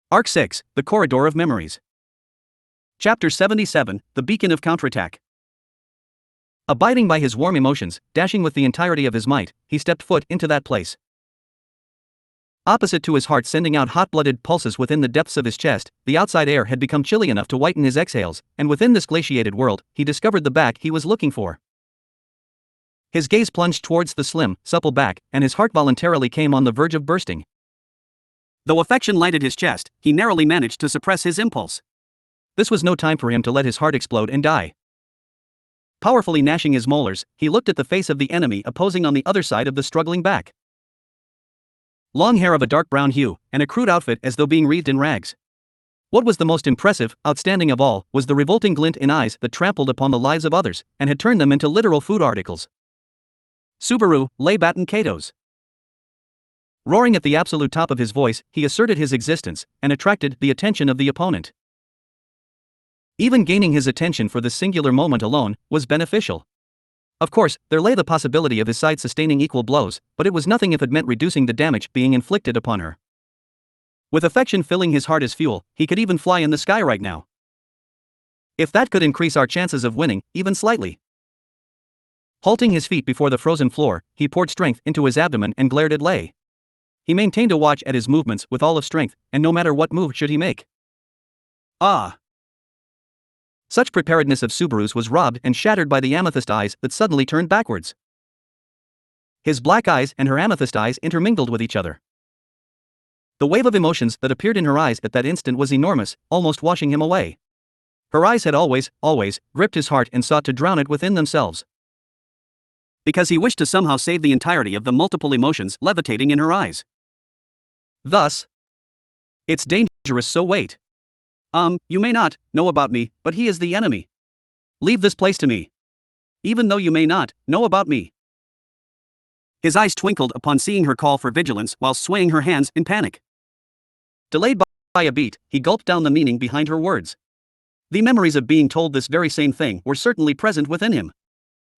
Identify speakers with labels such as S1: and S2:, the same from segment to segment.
S1: Arc 6, The Corridor of Memories. Chapter 77, The Beacon of Counterattack. Abiding by his warm emotions, dashing with the entirety of his might, he stepped foot into that place. Opposite to his heart, sending out hot-blooded pulses within the depths of his chest, the outside air had become chilly enough to whiten his exhales, and within this glaciated world, he discovered the back he was looking for. His gaze plunged towards the slim, supple back, and his heart voluntarily came on the verge of bursting. Though affection lighted his chest, he narrowly managed to suppress his impulse. This was no time for him to let his heart explode and die. Powerfully gnashing his molars, he looked at the face of the enemy opposing on the other side of the struggling back. Long hair of a dark brown hue, and a crude outfit as though being wreathed in rags. What was the most impressive, outstanding of all, was the revolting glint in eyes that trampled upon the lives of others, and had turned them into literal food articles. Subaru, lay batten Katos. Roaring at the absolute top of his voice, he asserted his existence, and attracted the attention of the opponent. Even gaining his attention for this singular moment alone was beneficial. Of course, there lay the possibility of his side sustaining equal blows, but it was nothing if it meant reducing the damage being inflicted upon her. With affection filling his heart as fuel, he could even fly in the sky right now. If that could increase our chances of winning, even slightly. Halting his feet before the frozen floor, he poured strength into his abdomen and glared at Lei. He maintained a watch at his movements with all of strength, and no matter what move should he make. Ah! Such preparedness of Subaru's was robbed and shattered by the amethyst eyes that suddenly turned backwards. His black eyes and her amethyst eyes intermingled with each other. The wave of emotions that appeared in her eyes at that instant was enormous, almost washing him away. Her eyes had always gripped his heart and sought to drown it within themselves. Because he wished to somehow save the entirety of the multiple emotions levitating in her eyes. Thus, it's dangerous, so wait. You may not know about me, but he is the enemy. Leave this place to me. Even though you may not know about me. His eyes twinkled upon seeing her call for vigilance while swaying her hands in panic. Delayed by a beat, he gulped down the meaning behind her words. The memories of being told this very same thing were certainly present within him.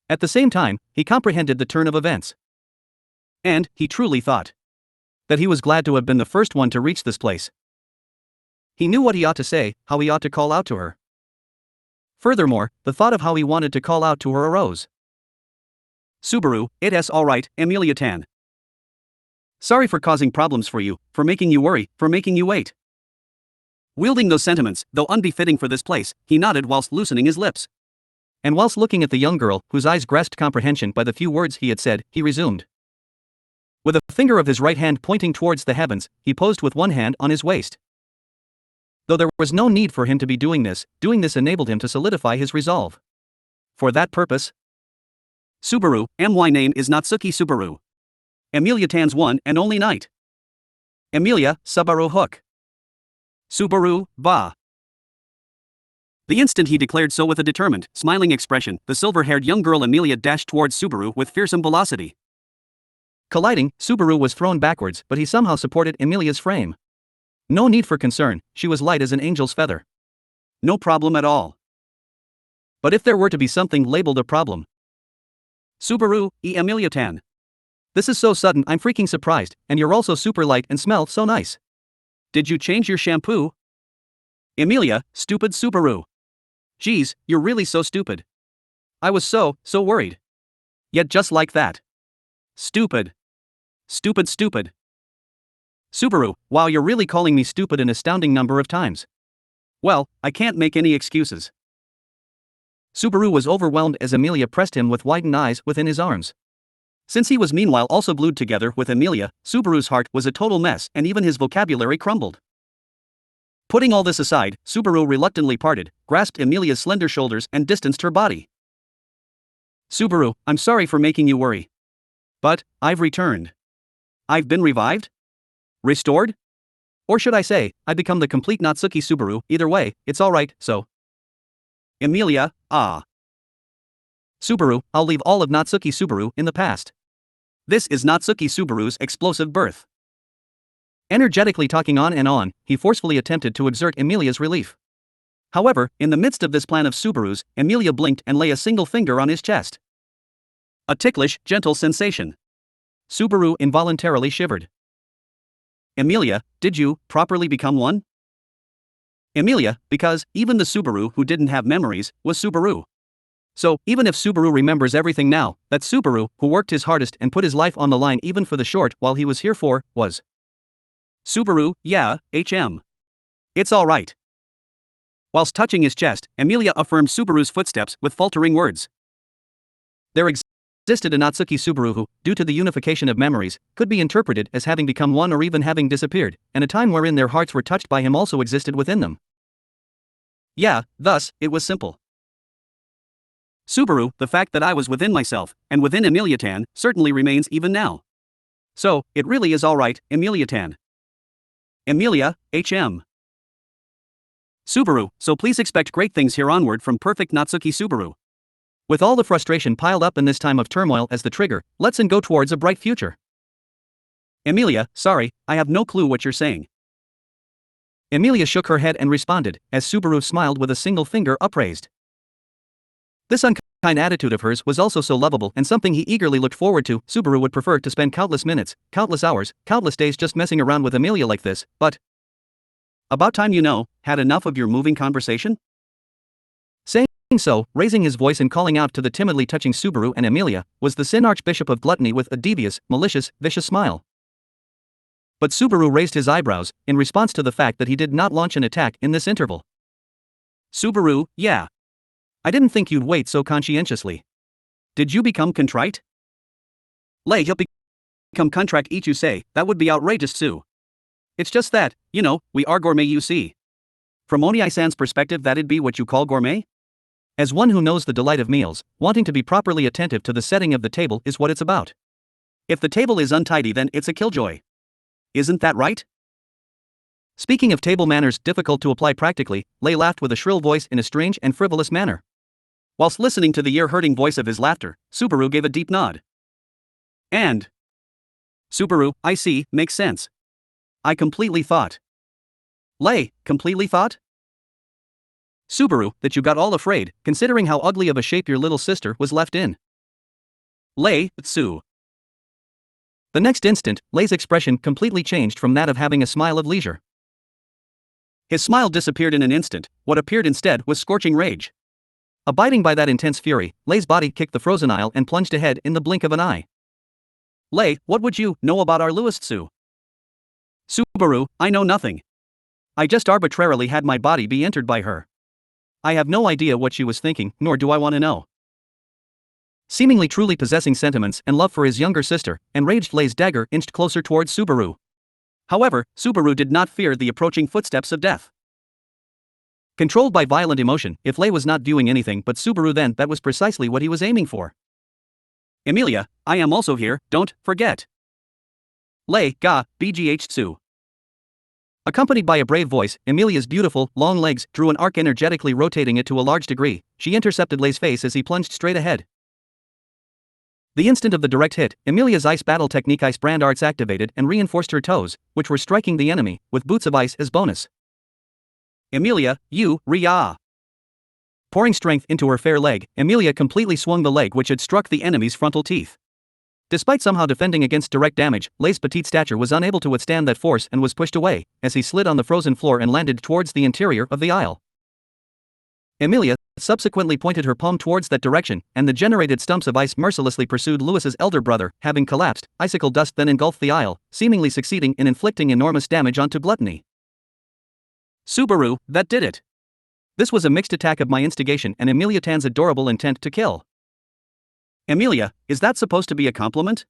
S1: At the same time, he comprehended the turn of events. And he truly thought that he was glad to have been the first one to reach this place. He knew what he ought to say, how he ought to call out to her. Furthermore, the thought of how he wanted to call out to her arose. Subaru, it's alright, Amelia Tan. Sorry for causing problems for you, for making you worry, for making you wait. Wielding those sentiments, though unbefitting for this place, he nodded whilst loosening his lips. And whilst looking at the young girl, whose eyes grasped comprehension by the few words he had said, he resumed. With a finger of his right hand pointing towards the heavens, he posed with one hand on his waist. Though there was no need for him to be doing this enabled him to solidify his resolve. For that purpose, Subaru, my name is Natsuki Subaru. Amelia Tan's one and only knight. Amelia, Subaru Hook. Subaru, Va. The instant he declared so with a determined, smiling expression, the silver-haired young girl Amelia dashed towards Subaru with fearsome velocity. Colliding, Subaru was thrown backwards, but he somehow supported Amelia's frame. No need for concern, she was light as an angel's feather. No problem at all. But if there were to be something labeled a problem. Subaru, Amelia Tan. This is so sudden, I'm freaking surprised, and you're also super light and smell so nice. Did you change your shampoo? Amelia, stupid Subaru. Geez, you're really so stupid. I was so worried. Yet just like that. Stupid. Stupid. Subaru, wow, you're really calling me stupid an astounding number of times. Well, I can't make any excuses. Subaru was overwhelmed as Amelia pressed him with widened eyes within his arms. Since he was meanwhile also glued together with Amelia, Subaru's heart was a total mess and even his vocabulary crumbled. Putting all this aside, Subaru reluctantly parted, grasped Amelia's slender shoulders and distanced her body. Subaru, I'm sorry for making you worry. But, I've returned. I've been revived? Restored? Or should I say, I've become the complete Natsuki Subaru, either way, it's alright, so. Amelia, Subaru, I'll leave all of Natsuki Subaru in the past. This is Natsuki Subaru's explosive birth. Energetically talking on and on, he forcefully attempted to exert Amelia's relief. However, in the midst of this plan of Subaru's, Amelia blinked and lay a single finger on his chest. A ticklish, gentle sensation. Subaru involuntarily shivered. Amelia, did you properly become one? Emilia, because, even the Subaru who didn't have memories, was Subaru. So, even if Subaru remembers everything now, that Subaru, who worked his hardest and put his life on the line even for the short while he was here for, was Subaru, yeah, HM. It's alright. Whilst touching his chest, Emilia affirmed Subaru's footsteps with faltering words. There existed a Natsuki Subaru who, due to the unification of memories, could be interpreted as having become one or even having disappeared, and a time wherein their hearts were touched by him also existed within them. Yeah, thus, it was simple. Subaru, the fact that I was within myself, and within Emilia-tan, certainly remains even now. So, it really is alright, Emilia-tan. Emilia, HM. Subaru, so please expect great things here onward from perfect Natsuki Subaru. With all the frustration piled up in this time of turmoil as the trigger, let's go towards a bright future. Emilia, sorry, I have no clue what you're saying. Emilia shook her head and responded, as Subaru smiled with a single finger upraised. This unkind attitude of hers was also so lovable and something he eagerly looked forward to. Subaru would prefer to spend countless minutes, countless hours, countless days just messing around with Emilia like this, but about time had enough of your moving conversation? Saying so, raising his voice and calling out to the timidly touching Subaru and Emilia, was the Sin Archbishop of Gluttony with a devious, malicious, vicious smile. But Subaru raised his eyebrows, in response to the fact that he did not launch an attack in this interval. Subaru, yeah. I didn't think you'd wait so conscientiously. Did you become contrite? You'll become contrite each you say, that would be outrageous too. It's just that, we are gourmet you see. From Oni-san's perspective that'd be what you call gourmet? As one who knows the delight of meals, wanting to be properly attentive to the setting of the table is what it's about. If the table is untidy then it's a killjoy. Isn't that right? Speaking of table manners difficult to apply practically, Lei laughed with a shrill voice in a strange and frivolous manner. Whilst listening to the ear-hurting voice of his laughter, Subaru gave a deep nod. And Subaru, I see, makes sense. I completely thought. Lei, completely thought? Subaru, that you got all afraid, considering how ugly of a shape your little sister was left in. Lei, Tsu. The next instant, Lei's expression completely changed from that of having a smile of leisure. His smile disappeared in an instant, what appeared instead was scorching rage. Abiding by that intense fury, Lei's body kicked the frozen aisle and plunged ahead in the blink of an eye. Lei, what would you know about our Louis Tsu? Subaru, I know nothing. I just arbitrarily had my body be entered by her. I have no idea what she was thinking, nor do I want to know. Seemingly truly possessing sentiments and love for his younger sister, enraged Lei's dagger inched closer towards Subaru. However, Subaru did not fear the approaching footsteps of death. Controlled by violent emotion, if Lei was not viewing anything but Subaru then that was precisely what he was aiming for. Emilia, I am also here, don't forget. Lei, ga, bgh Tsu. Accompanied by a brave voice, Emilia's beautiful, long legs drew an arc energetically rotating it to a large degree. She intercepted Lei's face as he plunged straight ahead. The instant of the direct hit, Emilia's ice battle technique ice brand arts activated and reinforced her toes, which were striking the enemy, with boots of ice as bonus. Emilia, you, Ria. Pouring strength into her fair leg, Emilia completely swung the leg which had struck the enemy's frontal teeth. Despite somehow defending against direct damage, Lei's petite stature was unable to withstand that force and was pushed away, as he slid on the frozen floor and landed towards the interior of the aisle. Emilia subsequently pointed her palm towards that direction, and the generated stumps of ice mercilessly pursued Louis's elder brother. Having collapsed, icicle dust then engulfed the aisle, seemingly succeeding in inflicting enormous damage onto Gluttony. Subaru, that did it. This was a mixed attack of my instigation and Emilia-tan's adorable intent to kill. Emilia, is that supposed to be a compliment?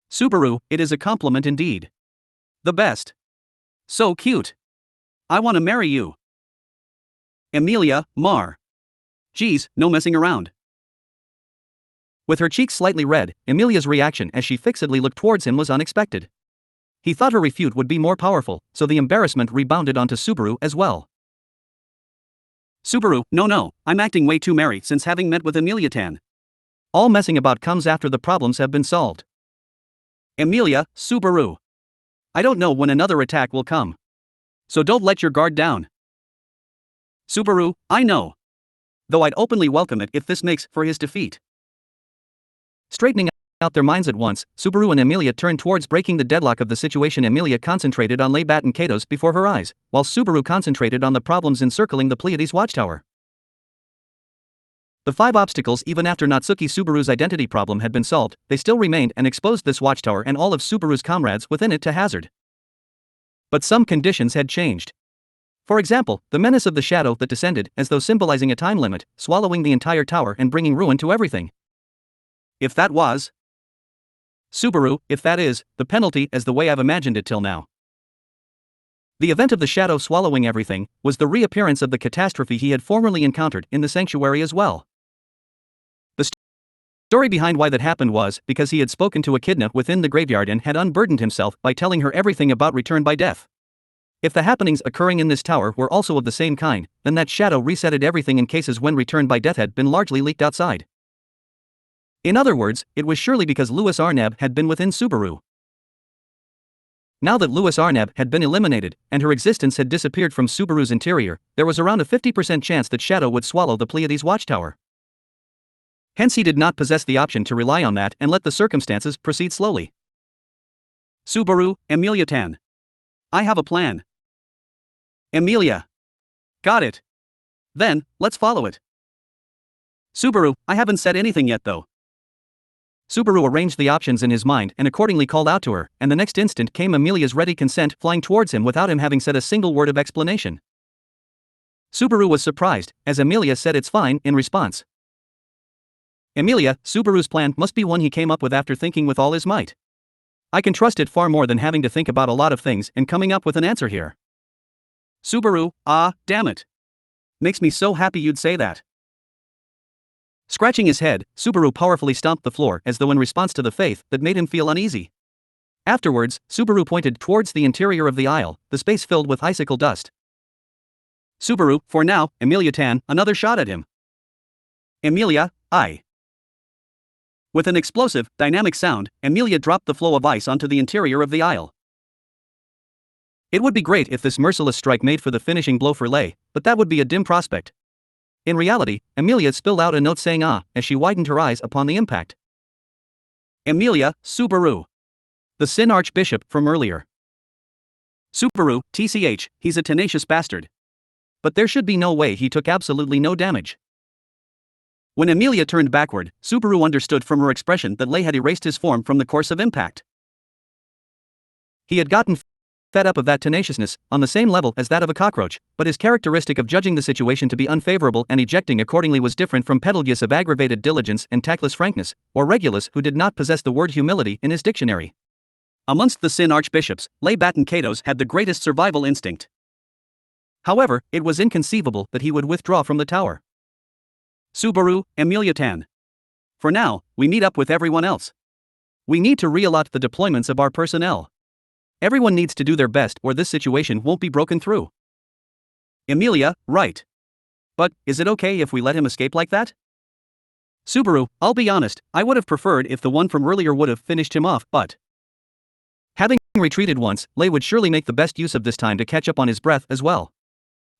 S1: Subaru, it is a compliment indeed. The best. So cute. I want to marry you. Emilia, Mar. Geez, no messing around. With her cheeks slightly red, Emilia's reaction as she fixedly looked towards him was unexpected. He thought her refute would be more powerful, so the embarrassment rebounded onto Subaru as well. Subaru, no, I'm acting way too merry since having met with Emilia-tan. All messing about comes after the problems have been solved. Emilia, Subaru. I don't know when another attack will come. So don't let your guard down. Subaru, I know. Though I'd openly welcome it if this makes for his defeat. Straightening out their minds at once, Subaru and Emilia turned towards breaking the deadlock of the situation. Emilia concentrated on Laybat and Katos before her eyes, while Subaru concentrated on the problems encircling the Pleiades watchtower. The 5 obstacles, even after Natsuki Subaru's identity problem had been solved, they still remained and exposed this watchtower and all of Subaru's comrades within it to hazard. But some conditions had changed. For example, the menace of the shadow that descended, as though symbolizing a time limit, swallowing the entire tower and bringing ruin to everything. If that was Subaru, if that is the penalty as the way I've imagined it till now. The event of the shadow swallowing everything was the reappearance of the catastrophe he had formerly encountered in the sanctuary as well. The story behind why that happened was because he had spoken to Echidna within the graveyard and had unburdened himself by telling her everything about return by death. If the happenings occurring in this tower were also of the same kind, then that shadow resetted everything in cases when return by death had been largely leaked outside. In other words, it was surely because Louis Arnab had been within Subaru. Now that Louis Arnab had been eliminated, and her existence had disappeared from Subaru's interior, there was around a 50% chance that Shadow would swallow the Pleiades watchtower. Hence he did not possess the option to rely on that and let the circumstances proceed slowly. Subaru, Emilia-tan. I have a plan. Emilia. Got it. Then, let's follow it. Subaru, I haven't said anything yet though. Subaru arranged the options in his mind and accordingly called out to her, and the next instant came Emilia's ready consent flying towards him without him having said a single word of explanation. Subaru was surprised, as Emilia said it's fine in response. Emilia, Subaru's plan must be one he came up with after thinking with all his might. I can trust it far more than having to think about a lot of things and coming up with an answer here. Subaru, damn it. Makes me so happy you'd say that. Scratching his head, Subaru powerfully stomped the floor as though in response to the faith that made him feel uneasy. Afterwards, Subaru pointed towards the interior of the aisle, the space filled with icicle dust. Subaru, for now, Emilia-tan, another shot at him. Emilia, I. With an explosive, dynamic sound, Emilia dropped the flow of ice onto the interior of the aisle. It would be great if this merciless strike made for the finishing blow for Lei, but that would be a dim prospect. In reality, Emilia spilled out a note saying as she widened her eyes upon the impact. Emilia, Subaru. The Sin Archbishop from earlier. Subaru, TCH, he's a tenacious bastard. But there should be no way he took absolutely no damage. When Emilia turned backward, Subaru understood from her expression that Lei had erased his form from the course of impact. He had gotten fed up of that tenaciousness, on the same level as that of a cockroach, but his characteristic of judging the situation to be unfavorable and ejecting accordingly was different from Pedalgius of aggravated diligence and tactless frankness, or Regulus who did not possess the word humility in his dictionary. Amongst the Sin Archbishops, Laybat and Katos had the greatest survival instinct. However, it was inconceivable that he would withdraw from the tower. Subaru, Emilia-tan. For now, we meet up with everyone else. We need to reallot the deployments of our personnel. Everyone needs to do their best or this situation won't be broken through. Emilia, right. But, is it okay if we let him escape like that? Subaru, I'll be honest, I would have preferred if the one from earlier would have finished him off, but having retreated once, Lei would surely make the best use of this time to catch up on his breath as well.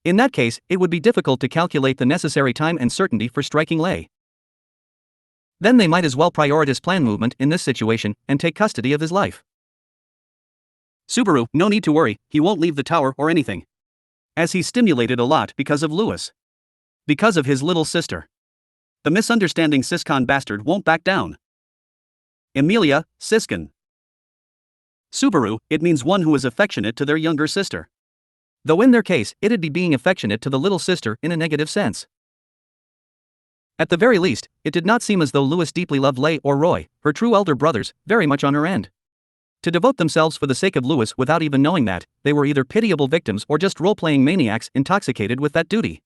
S1: In that case, it would be difficult to calculate the necessary time and certainty for striking Lei. Then they might as well prioritize plan movement in this situation and take custody of his life. Subaru, no need to worry, he won't leave the tower or anything. As he's stimulated a lot because of Louis. Because of his little sister. The misunderstanding Siscon bastard won't back down. Emilia, Siscon. Subaru, it means one who is affectionate to their younger sister. Though in their case, it'd be being affectionate to the little sister in a negative sense. At the very least, it did not seem as though Louis deeply loved Lei or Roy, her true elder brothers, very much on her end. To devote themselves for the sake of Louis without even knowing that, they were either pitiable victims or just role-playing maniacs intoxicated with that duty.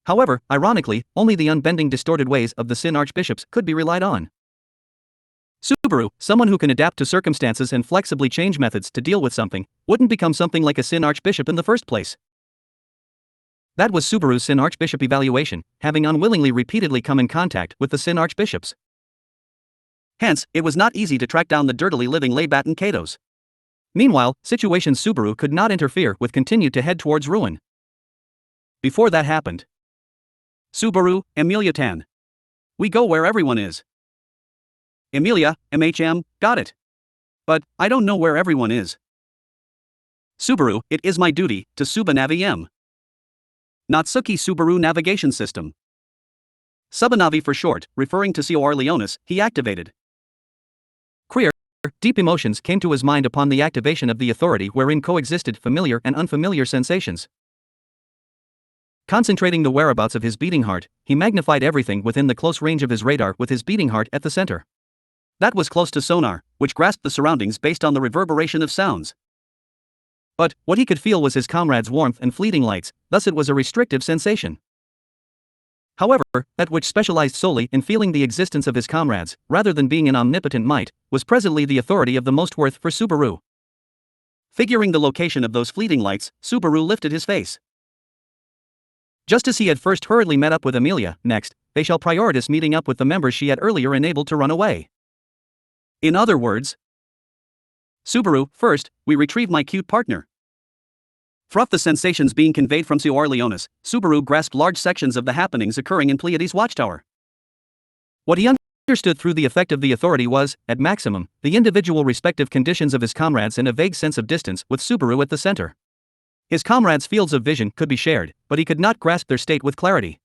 S1: However, ironically, only the unbending distorted ways of the Sin Archbishops could be relied on. Subaru, someone who can adapt to circumstances and flexibly change methods to deal with something, wouldn't become something like a Sin Archbishop in the first place. That was Subaru's Sin Archbishop evaluation, having unwillingly repeatedly come in contact with the Sin Archbishops. Hence, it was not easy to track down the dirtily living Laybat and Katos. Meanwhile, situation Subaru could not interfere with continued to head towards ruin. Before that happened. Subaru, Emilia-tan. We go where everyone is. Emilia, got it. But, I don't know where everyone is. Subaru, it is my duty, to Subanavi M. Natsuki Subaru Navigation System. Subanavi for short, referring to Sr. Leonis, he activated. Queer, deep emotions came to his mind upon the activation of the authority wherein coexisted familiar and unfamiliar sensations. Concentrating the whereabouts of his beating heart, he magnified everything within the close range of his radar with his beating heart at the center. That was close to sonar, which grasped the surroundings based on the reverberation of sounds. But, what he could feel was his comrades' warmth and fleeting lights, thus it was a restrictive sensation. However, that which specialized solely in feeling the existence of his comrades, rather than being an omnipotent might, was presently the authority of the most worth for Subaru. Figuring the location of those fleeting lights, Subaru lifted his face. Just as he had first hurriedly met up with Emilia, next, they shall prioritize meeting up with the members she had earlier enabled to run away. In other words, Subaru, first, we retrieve my cute partner. Froth the sensations being conveyed from Sr. Leonis, Subaru grasped large sections of the happenings occurring in Pleiades' watchtower. What he understood through the effect of the authority was, at maximum, the individual respective conditions of his comrades and a vague sense of distance with Subaru at the center. His comrades' fields of vision could be shared, but he could not grasp their state with clarity.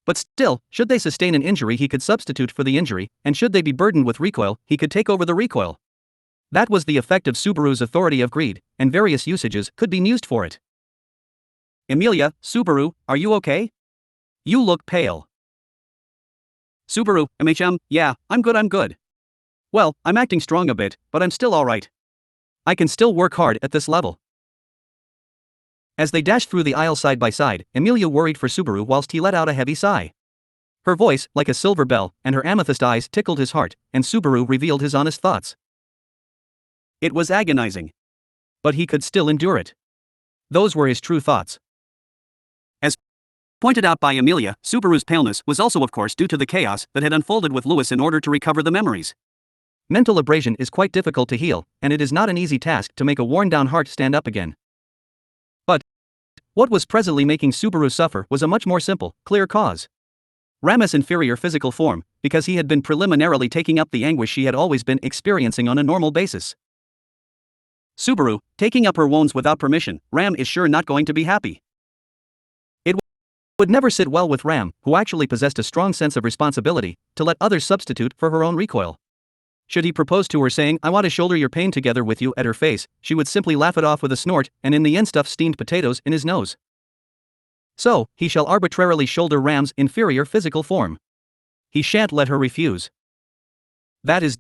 S1: But still, should they sustain an injury he could substitute for the injury, and should they be burdened with recoil, he could take over the recoil. That was the effect of Subaru's authority of greed, and various usages could be used for it. Emilia, Subaru, are you okay? You look pale. Subaru, yeah, I'm good. Well, I'm acting strong a bit, but I'm still alright. I can still work hard at this level. As they dashed through the aisle side by side, Emilia worried for Subaru whilst he let out a heavy sigh. Her voice, like a silver bell, and her amethyst eyes tickled his heart, and Subaru revealed his honest thoughts. It was agonizing. But he could still endure it. Those were his true thoughts. As pointed out by Emilia, Subaru's paleness was also of course due to the chaos that had unfolded with Louis in order to recover the memories. Mental abrasion is quite difficult to heal, and it is not an easy task to make a worn-down heart stand up again. But what was presently making Subaru suffer was a much more simple, clear cause. Ram's inferior physical form, because he had been preliminarily taking up the anguish she had always been experiencing on a normal basis. Subaru, taking up her wounds without permission, Ram is sure not going to be happy. It would never sit well with Ram, who actually possessed a strong sense of responsibility, to let others substitute for her own recoil. Should he propose to her saying, "I want to shoulder your pain together with you" at her face, she would simply laugh it off with a snort, and in the end stuff steamed potatoes in his nose. So, he shall arbitrarily shoulder Ram's inferior physical form. He shan't let her refuse. That is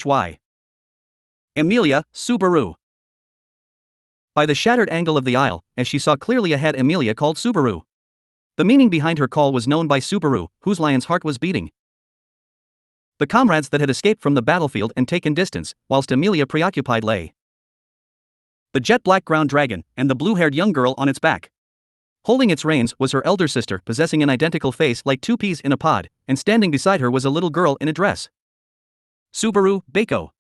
S1: why. Emilia, Subaru. By the shattered angle of the aisle, as she saw clearly ahead, Emilia called Subaru. The meaning behind her call was known by Subaru, whose lion's heart was beating. The comrades that had escaped from the battlefield and taken distance, whilst Emilia preoccupied lay. The jet-black ground dragon, and the blue-haired young girl on its back. Holding its reins was her elder sister, possessing an identical face like two peas in a pod, and standing beside her was a little girl in a dress. Subaru, Beiko.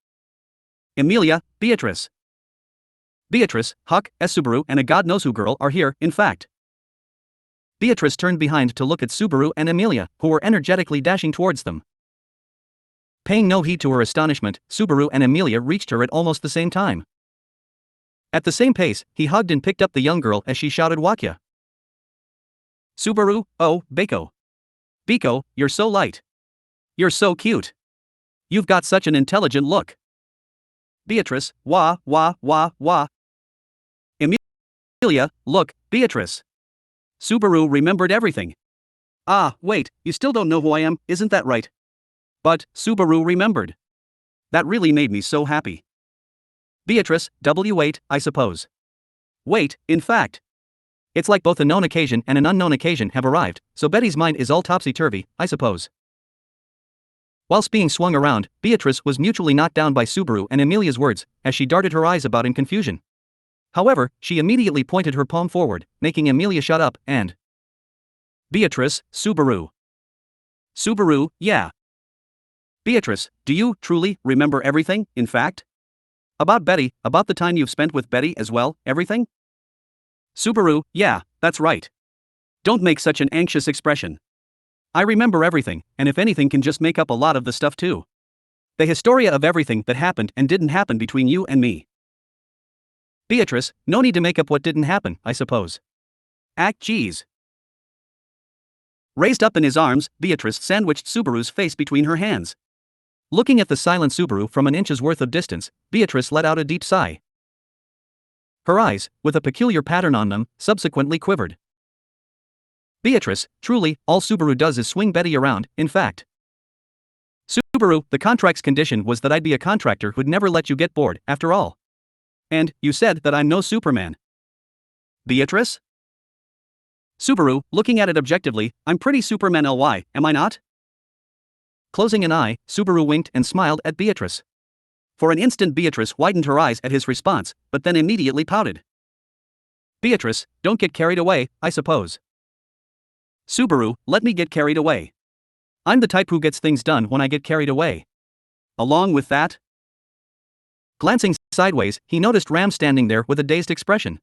S1: Emilia, Beatrice. Beatrice, Huck, Subaru and a god-knows-who girl are here, in fact. Beatrice turned behind to look at Subaru and Emilia, who were energetically dashing towards them. Paying no heed to her astonishment, Subaru and Emilia reached her at almost the same time. At the same pace, he hugged and picked up the young girl as she shouted Wakya. Subaru, oh, Beiko. Beiko, you're so light. You're so cute. You've got such an intelligent look. Beatrice, wah. Emilia, look, Beatrice. Subaru remembered everything. Ah, wait, you still don't know who I am, isn't that right? But, Subaru remembered. That really made me so happy. Beatrice, wait, I suppose. Wait, in fact. It's like both a known occasion and an unknown occasion have arrived, so Betty's mind is all topsy-turvy, I suppose. Whilst being swung around, Beatrice was mutually knocked down by Subaru and Emilia's words, as she darted her eyes about in confusion. However, she immediately pointed her palm forward, making Emilia shut up, and Beatrice, Subaru. Subaru, yeah. Beatrice, do you, truly, remember everything, in fact? About Betty, about the time you've spent with Betty as well, everything? Subaru, yeah, that's right. Don't make such an anxious expression. I remember everything, and if anything can just make up a lot of the stuff too. The historia of everything that happened and didn't happen between you and me. Beatrice, no need to make up what didn't happen, I suppose. Geez. Raised up in his arms, Beatrice sandwiched Subaru's face between her hands. Looking at the silent Subaru from an inch's worth of distance, Beatrice let out a deep sigh. Her eyes, with a peculiar pattern on them, subsequently quivered. Beatrice, truly, all Subaru does is swing Betty around, in fact. Subaru, the contract's condition was that I'd be a contractor who'd never let you get bored, after all. And, you said that I'm no Superman. Beatrice? Subaru, looking at it objectively, I'm pretty Superman ly, am I not? Closing an eye, Subaru winked and smiled at Beatrice. For an instant Beatrice widened her eyes at his response, but then immediately pouted. Beatrice, don't get carried away, I suppose. Subaru, let me get carried away. I'm the type who gets things done when I get carried away. Along with that? Glancing sideways, he noticed Ram standing there with a dazed expression.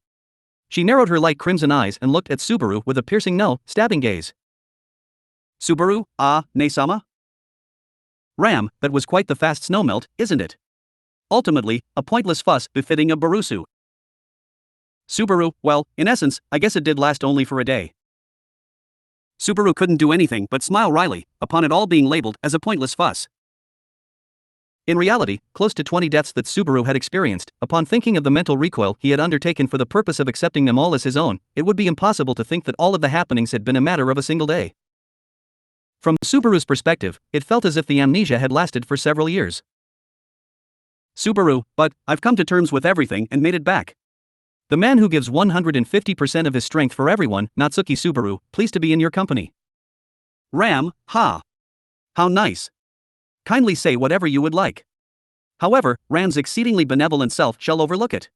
S1: She narrowed her light crimson eyes and looked at Subaru with a piercing stabbing gaze. Subaru, ne-sama? Ram, that was quite the fast snowmelt, isn't it? Ultimately, a pointless fuss befitting a Barusu. Subaru, well, in essence, I guess it did last only for a day. Subaru couldn't do anything but smile wryly, upon it all being labeled as a pointless fuss. In reality, close to 20 deaths that Subaru had experienced, upon thinking of the mental recoil he had undertaken for the purpose of accepting them all as his own, it would be impossible to think that all of the happenings had been a matter of a single day. From Subaru's perspective, it felt as if the amnesia had lasted for several years. Subaru, but I've come to terms with everything and made it back. The man who gives 150% of his strength for everyone, Natsuki Subaru, pleased to be in your company. Ram, ha! How nice. Kindly say whatever you would like. However, Ram's exceedingly benevolent self shall overlook it.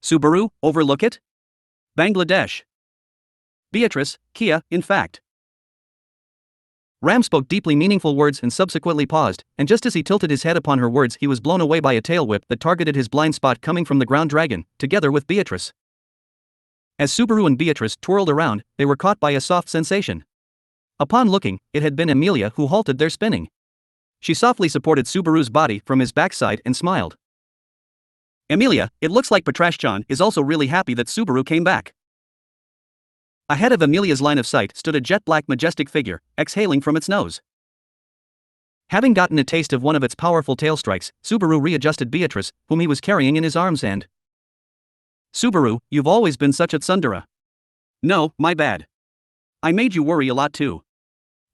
S1: Subaru, overlook it? Bangladesh. Beatrice, Kia, in fact. Ram spoke deeply meaningful words and subsequently paused, and just as he tilted his head upon her words he was blown away by a tail whip that targeted his blind spot coming from the ground dragon, together with Beatrice. As Subaru and Beatrice twirled around, they were caught by a soft sensation. Upon looking, it had been Amelia who halted their spinning. She softly supported Subaru's body from his backside and smiled. Amelia, it looks like Patrash-chan is also really happy that Subaru came back. Ahead of Amelia's line of sight stood a jet-black majestic figure, exhaling from its nose. Having gotten a taste of one of its powerful tail strikes, Subaru readjusted Beatrice, whom he was carrying in his arms and... Subaru, you've always been such a tsundere. No, my bad. I made you worry a lot too.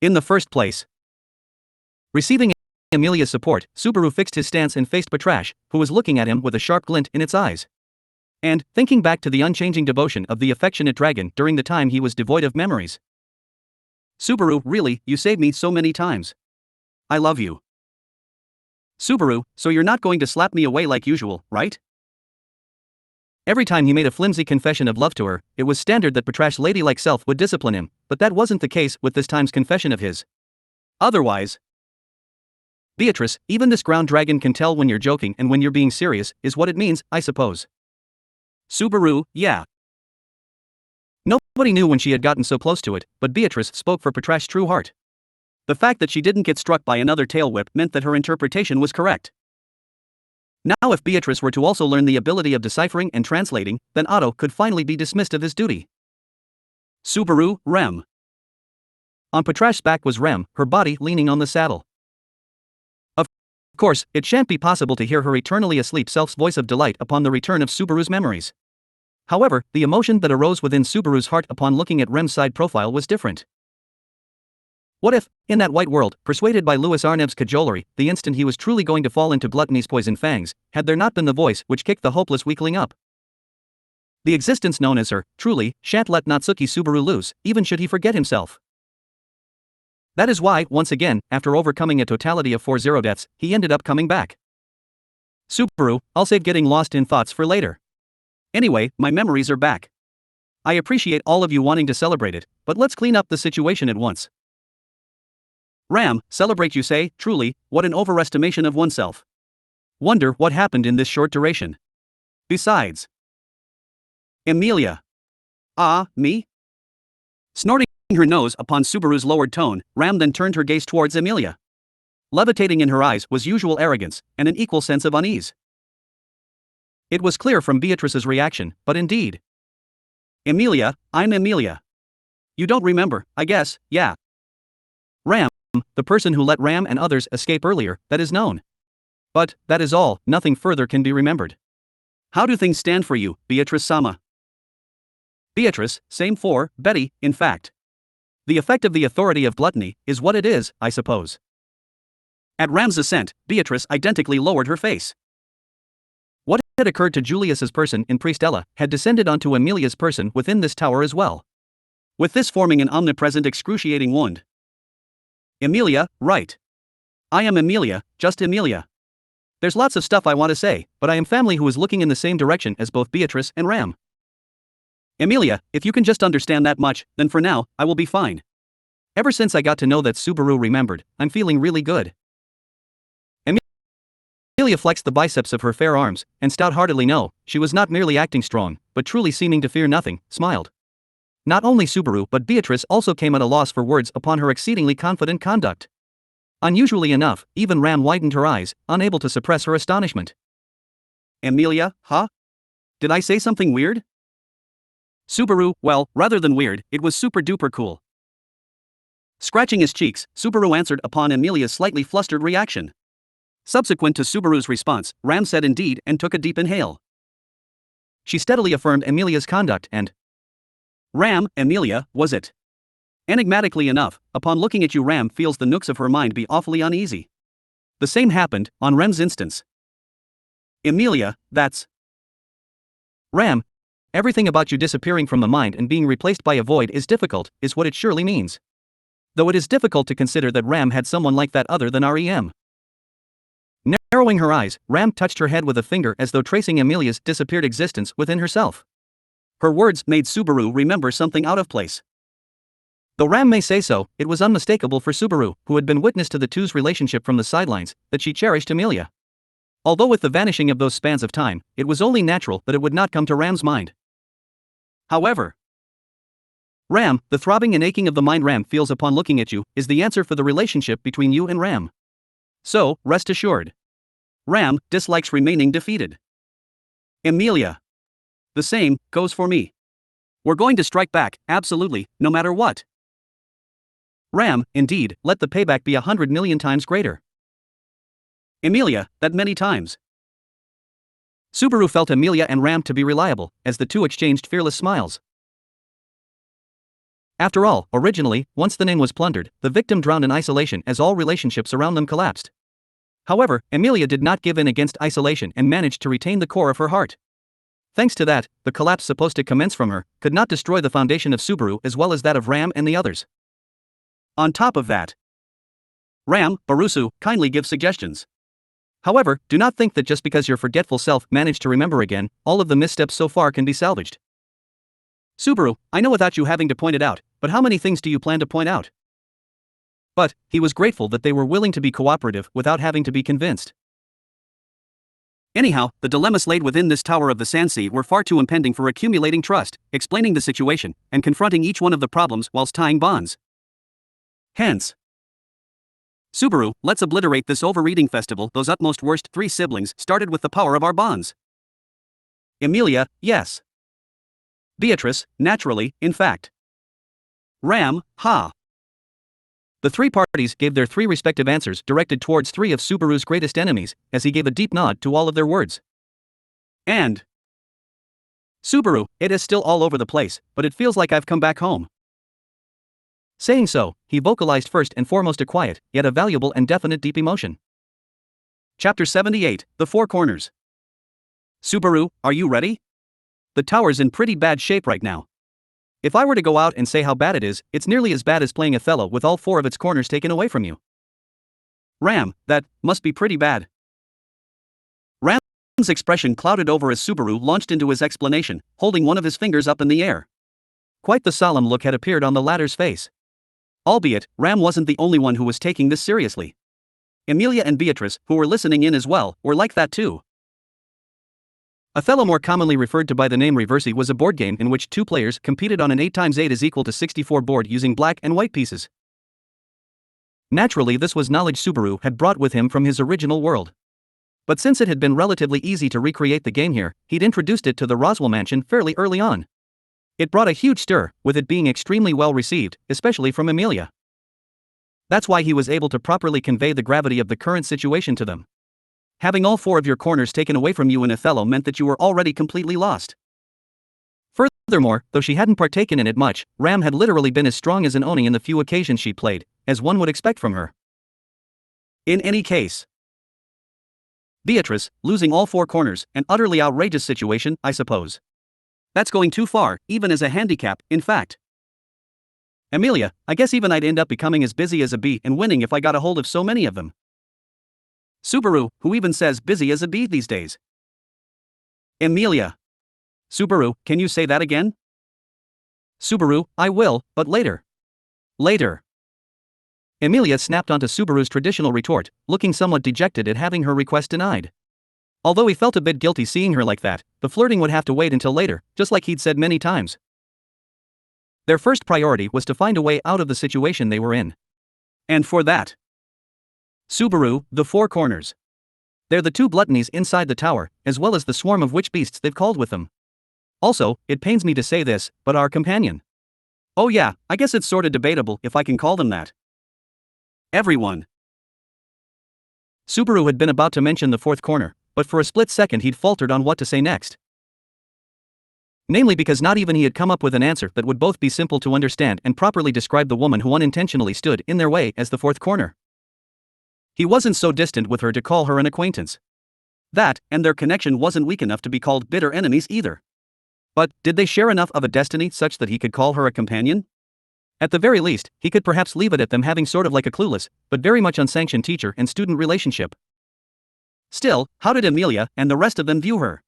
S1: In the first place. Receiving Amelia's support, Subaru fixed his stance and faced Patrash, who was looking at him with a sharp glint in its eyes. And, thinking back to the unchanging devotion of the affectionate dragon during the time he was devoid of memories. Subaru, really, you saved me so many times. I love you. Subaru, so you're not going to slap me away like usual, right? Every time he made a flimsy confession of love to her, it was standard that Patrash's ladylike self would discipline him, but that wasn't the case with this time's confession of his. Otherwise... Beatrice, even this ground dragon can tell when you're joking and when you're being serious, is what it means, I suppose. Subaru, yeah. Nobody knew when she had gotten so close to it, but Beatrice spoke for Patrash's true heart. The fact that she didn't get struck by another tail whip meant that her interpretation was correct. Now if Beatrice were to also learn the ability of deciphering and translating, then Otto could finally be dismissed of his duty. Subaru, Rem. On Patrash's back was Rem, her body leaning on the saddle. Of course, it shan't be possible to hear her eternally asleep self's voice of delight upon the return of Subaru's memories. However, the emotion that arose within Subaru's heart upon looking at Rem's side profile was different. What if, in that white world, persuaded by Louis Arneb's cajolery, the instant he was truly going to fall into gluttony's poison fangs, had there not been the voice which kicked the hopeless weakling up? The existence known as her, truly, shan't let Natsuki Subaru loose, even should he forget himself. That is why, once again, after overcoming a totality of 40 deaths, he ended up coming back. Subaru, I'll save getting lost in thoughts for later. Anyway, my memories are back. I appreciate all of you wanting to celebrate it, but let's clean up the situation at once. Ram, celebrate you say, truly, what an overestimation of oneself. Wonder what happened in this short duration. Besides. Amelia. Me? Snorting her nose upon Subaru's lowered tone, Ram then turned her gaze towards Amelia. Levitating in her eyes was usual arrogance, and an equal sense of unease. It was clear from Beatrice's reaction, but indeed. Emilia, I'm Emilia. You don't remember, I guess, yeah. Ram, the person who let Ram and others escape earlier, that is known. But, that is all, nothing further can be remembered. How do things stand for you, Beatrice-sama? Beatrice, same for, Betty, in fact. The effect of the authority of gluttony is what it is, I suppose. At Ram's assent, Beatrice identically lowered her face. What had occurred to Julius's person in Priestella had descended onto Emilia's person within this tower as well. With this forming an omnipresent excruciating wound. Emilia, right. I am Emilia, just Emilia. There's lots of stuff I want to say, but I am family who is looking in the same direction as both Beatrice and Ram. Emilia, if you can just understand that much, then for now, I will be fine. Ever since I got to know that Subaru remembered, I'm feeling really good. Emilia flexed the biceps of her fair arms, and stout-heartedly no, she was not merely acting strong, but truly seeming to fear nothing, smiled. Not only Subaru but Beatrice also came at a loss for words upon her exceedingly confident conduct. Unusually enough, even Ram widened her eyes, unable to suppress her astonishment. Emilia, huh? Did I say something weird? Subaru, well, rather than weird, it was super-duper cool. Scratching his cheeks, Subaru answered upon Emilia's slightly flustered reaction. Subsequent to Subaru's response, Ram said indeed and took a deep inhale. She steadily affirmed Emilia's conduct and... Ram, Emilia, was it? Enigmatically enough, upon looking at you Ram feels the nooks of her mind be awfully uneasy. The same happened, on Rem's instance. Emilia, that's... Ram, everything about you disappearing from the mind and being replaced by a void is difficult, is what it surely means. Though it is difficult to consider that Ram had someone like that other than Rem. Narrowing her eyes, Ram touched her head with a finger as though tracing Emilia's disappeared existence within herself. Her words made Subaru remember something out of place. Though Ram may say so, it was unmistakable for Subaru, who had been witness to the two's relationship from the sidelines, that she cherished Emilia. Although with the vanishing of those spans of time, it was only natural that it would not come to Ram's mind. However, Ram, the throbbing and aching of the mind Ram feels upon looking at you, is the answer for the relationship between you and Ram. So, rest assured. Ram dislikes remaining defeated. Emilia. The same goes for me. We're going to strike back, absolutely, no matter what. Ram, indeed, let the payback be 100 million times greater. Emilia, that many times. Subaru felt Emilia and Ram to be reliable, as the two exchanged fearless smiles. After all, originally, once the name was plundered, the victim drowned in isolation as all relationships around them collapsed. However, Emilia did not give in against isolation and managed to retain the core of her heart. Thanks to that, the collapse supposed to commence from her could not destroy the foundation of Subaru as well as that of Ram and the others. On top of that, Ram, Barusu, kindly give suggestions. However, do not think that just because your forgetful self managed to remember again, all of the missteps so far can be salvaged. Subaru, I know without you having to point it out, but how many things do you plan to point out? But, he was grateful that they were willing to be cooperative without having to be convinced. Anyhow, the dilemmas laid within this tower of the Sansea were far too impending for accumulating trust, explaining the situation, and confronting each one of the problems whilst tying bonds. Hence, Subaru, let's obliterate this overeating festival. Those utmost worst three siblings started with the power of our bonds. Emilia, yes. Beatrice, naturally, in fact. Ram, ha. The three parties gave their three respective answers directed towards three of Subaru's greatest enemies, as he gave a deep nod to all of their words. And Subaru, it is still all over the place, but it feels like I've come back home. Saying so, he vocalized first and foremost a quiet, yet a valuable and definite deep emotion. Chapter 78, The Four Corners. Subaru, are you ready? The tower's in pretty bad shape right now. If I were to go out and say how bad it is, it's nearly as bad as playing Othello with all four of its corners taken away from you. Ram, that must be pretty bad. Ram's expression clouded over as Subaru launched into his explanation, holding one of his fingers up in the air. Quite the solemn look had appeared on the latter's face. Albeit, Ram wasn't the only one who was taking this seriously. Emilia and Beatrice, who were listening in as well, were like that too. Othello, more commonly referred to by the name Reversi, was a board game in which two players competed on an 8x8 is equal to 64 board using black and white pieces. Naturally, this was knowledge Subaru had brought with him from his original world. But since it had been relatively easy to recreate the game here, he'd introduced it to the Roswell mansion fairly early on. It brought a huge stir, with it being extremely well received, especially from Amelia. That's why he was able to properly convey the gravity of the current situation to them. Having all 4 of your corners taken away from you in Othello meant that you were already completely lost. Furthermore, though she hadn't partaken in it much, Ram had literally been as strong as an Oni in the few occasions she played, as one would expect from her. In any case, Beatrice, losing all 4 corners, an utterly outrageous situation, I suppose. That's going too far, even as a handicap, in fact. Amelia, I guess even I'd end up becoming as busy as a bee and winning if I got a hold of so many of them. Subaru, who even says busy as a bee these days? Amelia. Subaru, can you say that again? Subaru, I will, but later. Later. Amelia snapped onto Subaru's traditional retort, looking somewhat dejected at having her request denied. Although he felt a bit guilty seeing her like that, the flirting would have to wait until later, just like he'd said many times. Their first priority was to find a way out of the situation they were in. And for that, Subaru, the 4 corners. They're the 2 gluttonies inside the tower, as well as the swarm of witch beasts they've called with them. Also, it pains me to say this, but our companion. Oh yeah, I guess it's sorta debatable if I can call them that. Everyone. Subaru had been about to mention the 4th corner, but for a split second he'd faltered on what to say next. Namely because not even he had come up with an answer that would both be simple to understand and properly describe the woman who unintentionally stood in their way as the 4th corner. He wasn't so distant with her to call her an acquaintance. That, and their connection wasn't weak enough to be called bitter enemies either. But, did they share enough of a destiny such that he could call her a companion? At the very least, he could perhaps leave it at them having sort of like a clueless, but very much unsanctioned teacher and student relationship. Still, how did Amelia and the rest of them view her?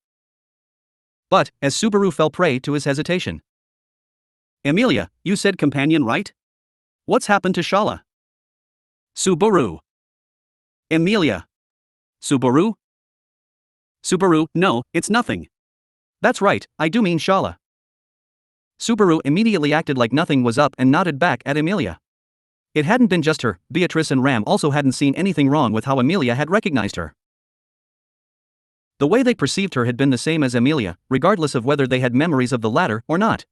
S1: But, as Subaru fell prey to his hesitation. Amelia, you said companion, right? What's happened to Shala? Subaru. Amelia. Subaru? Subaru, no, it's nothing. That's right, I do mean Shala. Subaru immediately acted like nothing was up and nodded back at Amelia. It hadn't been just her, Beatrice and Ram also hadn't seen anything wrong with how Amelia had recognized her. The way they perceived her had been the same as Amelia, regardless of whether they had memories of the latter or not.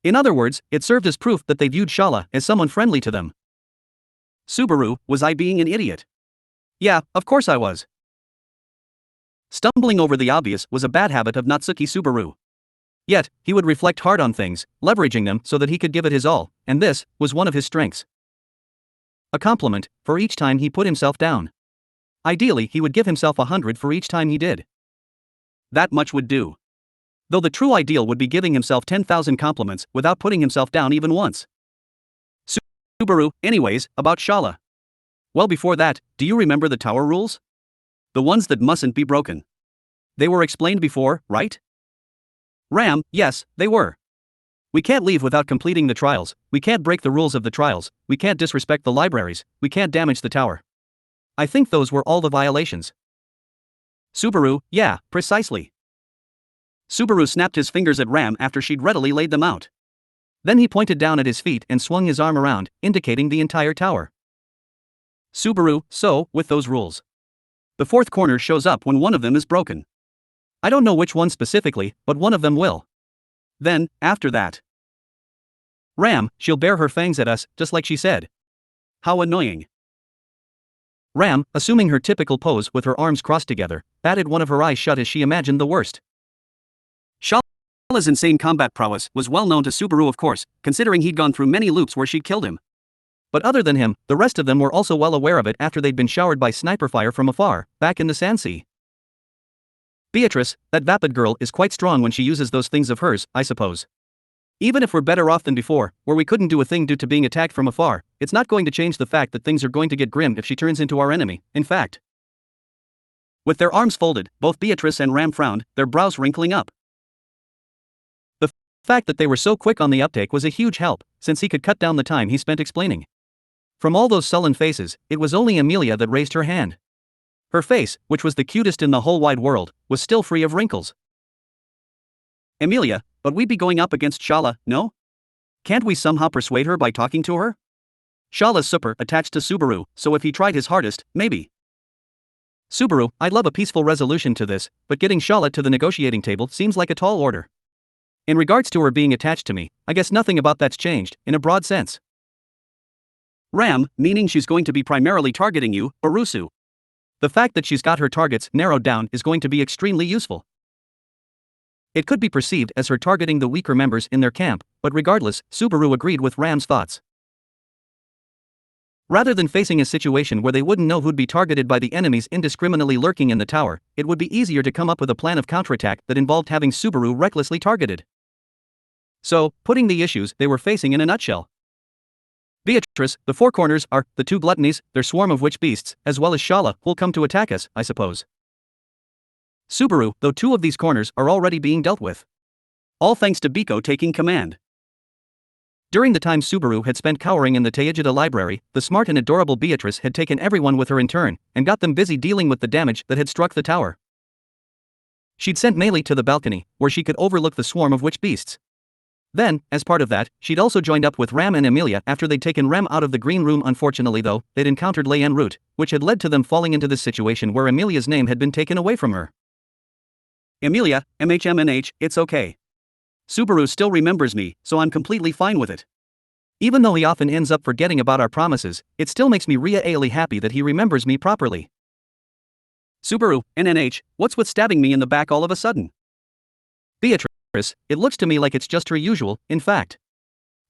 S1: In other words, it served as proof that they viewed Shala as someone friendly to them. Subaru, was I being an idiot? Yeah, of course I was. Stumbling over the obvious was a bad habit of Natsuki Subaru. Yet, he would reflect hard on things, leveraging them so that he could give it his all, and this was one of his strengths. A compliment for each time he put himself down. Ideally, he would give himself 100 for each time he did. That much would do. Though the true ideal would be giving himself 10,000 compliments without putting himself down even once. Subaru, anyways, about Shala. Well, before that, do you remember the tower rules? The ones that mustn't be broken. They were explained before, right? Ram, yes, they were. We can't leave without completing the trials, we can't break the rules of the trials, we can't disrespect the libraries, we can't damage the tower. I think those were all the violations. Subaru, yeah, precisely. Subaru snapped his fingers at Ram after she'd readily laid them out. Then he pointed down at his feet and swung his arm around, indicating the entire tower. Subaru, so, with those rules. The 4th corner shows up when one of them is broken. I don't know which one specifically, but one of them will. Then, after that. Ram, she'll bare her fangs at us, just like she said. How annoying. Ram, assuming her typical pose with her arms crossed together, batted one of her eyes shut as she imagined the worst. Shala's insane combat prowess was well known to Subaru, of course, considering he'd gone through many loops where she'd killed him. But other than him, the rest of them were also well aware of it after they'd been showered by sniper fire from afar, back in the Sandsea. Beatrice, that vapid girl is quite strong when she uses those things of hers, I suppose. Even if we're better off than before, where we couldn't do a thing due to being attacked from afar, it's not going to change the fact that things are going to get grim if she turns into our enemy, in fact. With their arms folded, both Beatrice and Ram frowned, their brows wrinkling up. The fact that they were so quick on the uptake was a huge help, since he could cut down the time he spent explaining. From all those sullen faces, it was only Amelia that raised her hand. Her face, which was the cutest in the whole wide world, was still free of wrinkles. Amelia, but we'd be going up against Shala, no? Can't we somehow persuade her by talking to her? Shala's super attached to Subaru, so if he tried his hardest, maybe. Subaru, I'd love a peaceful resolution to this, but getting Shala to the negotiating table seems like a tall order. In regards to her being attached to me, I guess nothing about that's changed, in a broad sense. Ram, meaning she's going to be primarily targeting you, Barusu. The fact that she's got her targets narrowed down is going to be extremely useful. It could be perceived as her targeting the weaker members in their camp, but regardless, Subaru agreed with Ram's thoughts. Rather than facing a situation where they wouldn't know who'd be targeted by the enemies indiscriminately lurking in the tower, it would be easier to come up with a plan of counterattack that involved having Subaru recklessly targeted. So, putting the issues they were facing in a nutshell. Beatrice, the four corners are the two gluttonies, their swarm of witch beasts, as well as Shala, who'll come to attack us, I suppose. Subaru, though two of these corners are already being dealt with. All thanks to Biko taking command. During the time Subaru had spent cowering in the Teijida library, the smart and adorable Beatrice had taken everyone with her in turn, and got them busy dealing with the damage that had struck the tower. She'd sent Meili to the balcony, where she could overlook the swarm of witch beasts. Then, as part of that, she'd also joined up with Ram and Emilia after they'd taken Ram out of the green room. Unfortunately though, they'd encountered Lei en route, which had led to them falling into this situation where Emilia's name had been taken away from her. Emilia, MHMNH, it's okay. Subaru still remembers me, so I'm completely fine with it. Even though he often ends up forgetting about our promises, it still makes me really happy that he remembers me properly. Subaru, NNH, what's with stabbing me in the back all of a sudden? Beatrice, it looks to me like it's just her usual, in fact.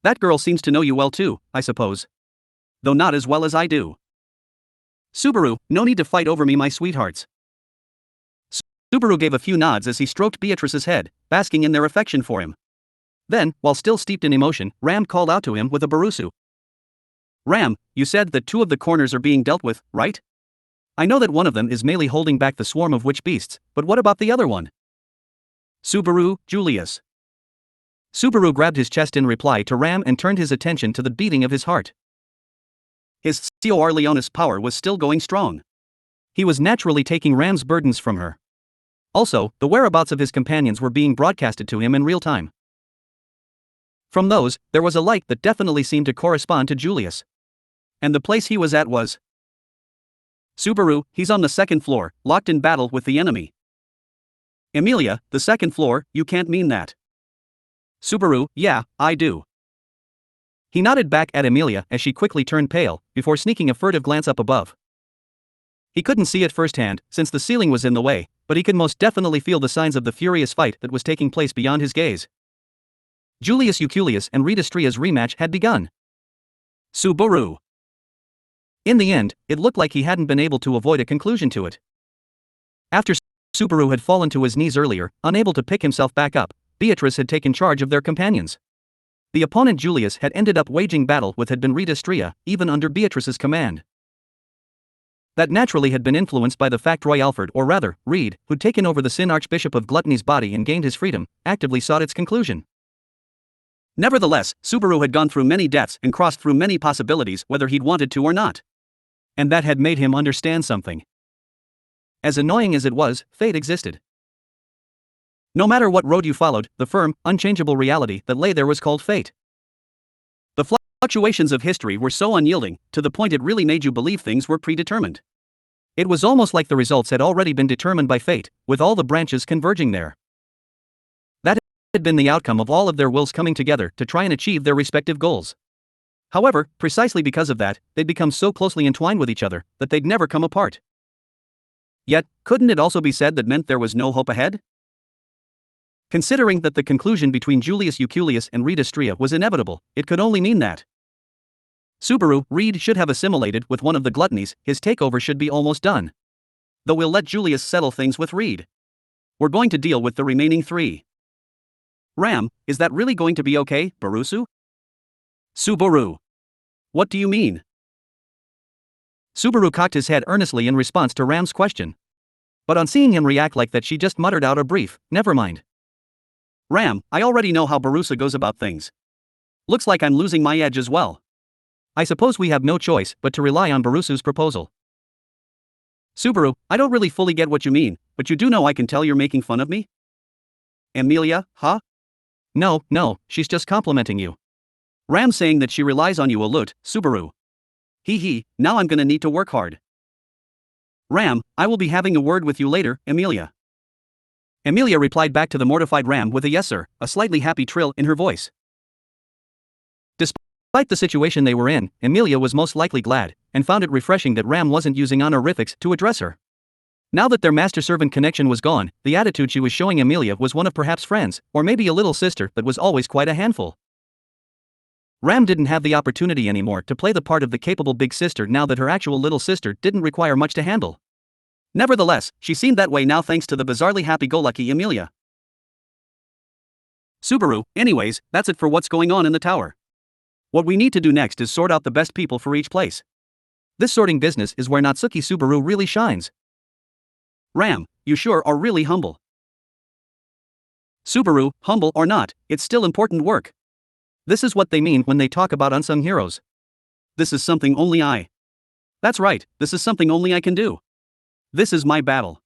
S1: That girl seems to know you well too, I suppose. Though not as well as I do. Subaru, no need to fight over me, my sweethearts. Subaru gave a few nods as he stroked Beatrice's head, basking in their affection for him. Then, while still steeped in emotion, Ram called out to him with a Barusu. Ram, you said that two of the corners are being dealt with, right? I know that one of them is Meili holding back the swarm of witch beasts, but what about the other one? Subaru, Julius. Subaru grabbed his chest in reply to Ram and turned his attention to the beating of his heart. His Cor Leonis power was still going strong. He was naturally taking Ram's burdens from her. Also, the whereabouts of his companions were being broadcasted to him in real time. From those, there was a light that definitely seemed to correspond to Julius. And the place he was at was Subaru, he's on the second floor, locked in battle with the enemy. Emilia, the second floor, you can't mean that. Subaru, yeah, I do. He nodded back at Emilia as she quickly turned pale, before sneaking a furtive glance up above. He couldn't see it firsthand, since the ceiling was in the way, but he could most definitely feel the signs of the furious fight that was taking place beyond his gaze. Julius Euculius and Rita Stria's rematch had begun. Subaru. In the end, it looked like he hadn't been able to avoid a conclusion to it. After Subaru had fallen to his knees earlier, unable to pick himself back up, Beatrice had taken charge of their companions. The opponent Julius had ended up waging battle with had been Rita Stria, even under Beatrice's command. That naturally had been influenced by the fact Roy Alfred, or rather, Reed, who'd taken over the Sin Archbishop of Gluttony's body and gained his freedom, actively sought its conclusion. Nevertheless, Subaru had gone through many deaths and crossed through many possibilities whether he'd wanted to or not. And that had made him understand something. As annoying as it was, fate existed. No matter what road you followed, the firm, unchangeable reality that lay there was called fate. The fluctuations of history were so unyielding, to the point it really made you believe things were predetermined. It was almost like the results had already been determined by fate, with all the branches converging there. That had been the outcome of all of their wills coming together to try and achieve their respective goals. However, precisely because of that, they'd become so closely entwined with each other that they'd never come apart. Yet, couldn't it also be said that meant there was no hope ahead? Considering that the conclusion between Julius Euculius and Rita Stria was inevitable, it could only mean that Subaru, Reed should have assimilated with one of the gluttonies, his takeover should be almost done. Though we'll let Julius settle things with Reed. We're going to deal with the remaining three. Ram, is that really going to be okay, Barusu? Subaru. What do you mean? Subaru cocked his head earnestly in response to Ram's question. But on seeing him react like that, she just muttered out a brief, never mind. Ram, I already know how Barusa goes about things. Looks like I'm losing my edge as well. I suppose we have no choice but to rely on Barusu's proposal. Subaru, I don't really fully get what you mean, but you do know I can tell you're making fun of me? Emilia, huh? No, she's just complimenting you. Ram saying that she relies on you a lot, Subaru. Hee hee, now I'm gonna need to work hard. Ram, I will be having a word with you later, Emilia. Emilia replied back to the mortified Ram with a yes sir, a slightly happy trill in her voice. Despite the situation they were in, Emilia was most likely glad, and found it refreshing that Ram wasn't using honorifics to address her. Now that their master-servant connection was gone, the attitude she was showing Emilia was one of perhaps friends, or maybe a little sister that was always quite a handful. Ram didn't have the opportunity anymore to play the part of the capable big sister now that her actual little sister didn't require much to handle. Nevertheless, she seemed that way now thanks to the bizarrely happy-go-lucky Emilia. Subaru, anyways, that's it for what's going on in the tower. What we need to do next is sort out the best people for each place. This sorting business is where Natsuki Subaru really shines. Ram, you sure are really humble. Subaru, humble or not, it's still important work. This is what they mean when they talk about unsung heroes. This is something only I. That's right, this is something only I can do. This is my battle.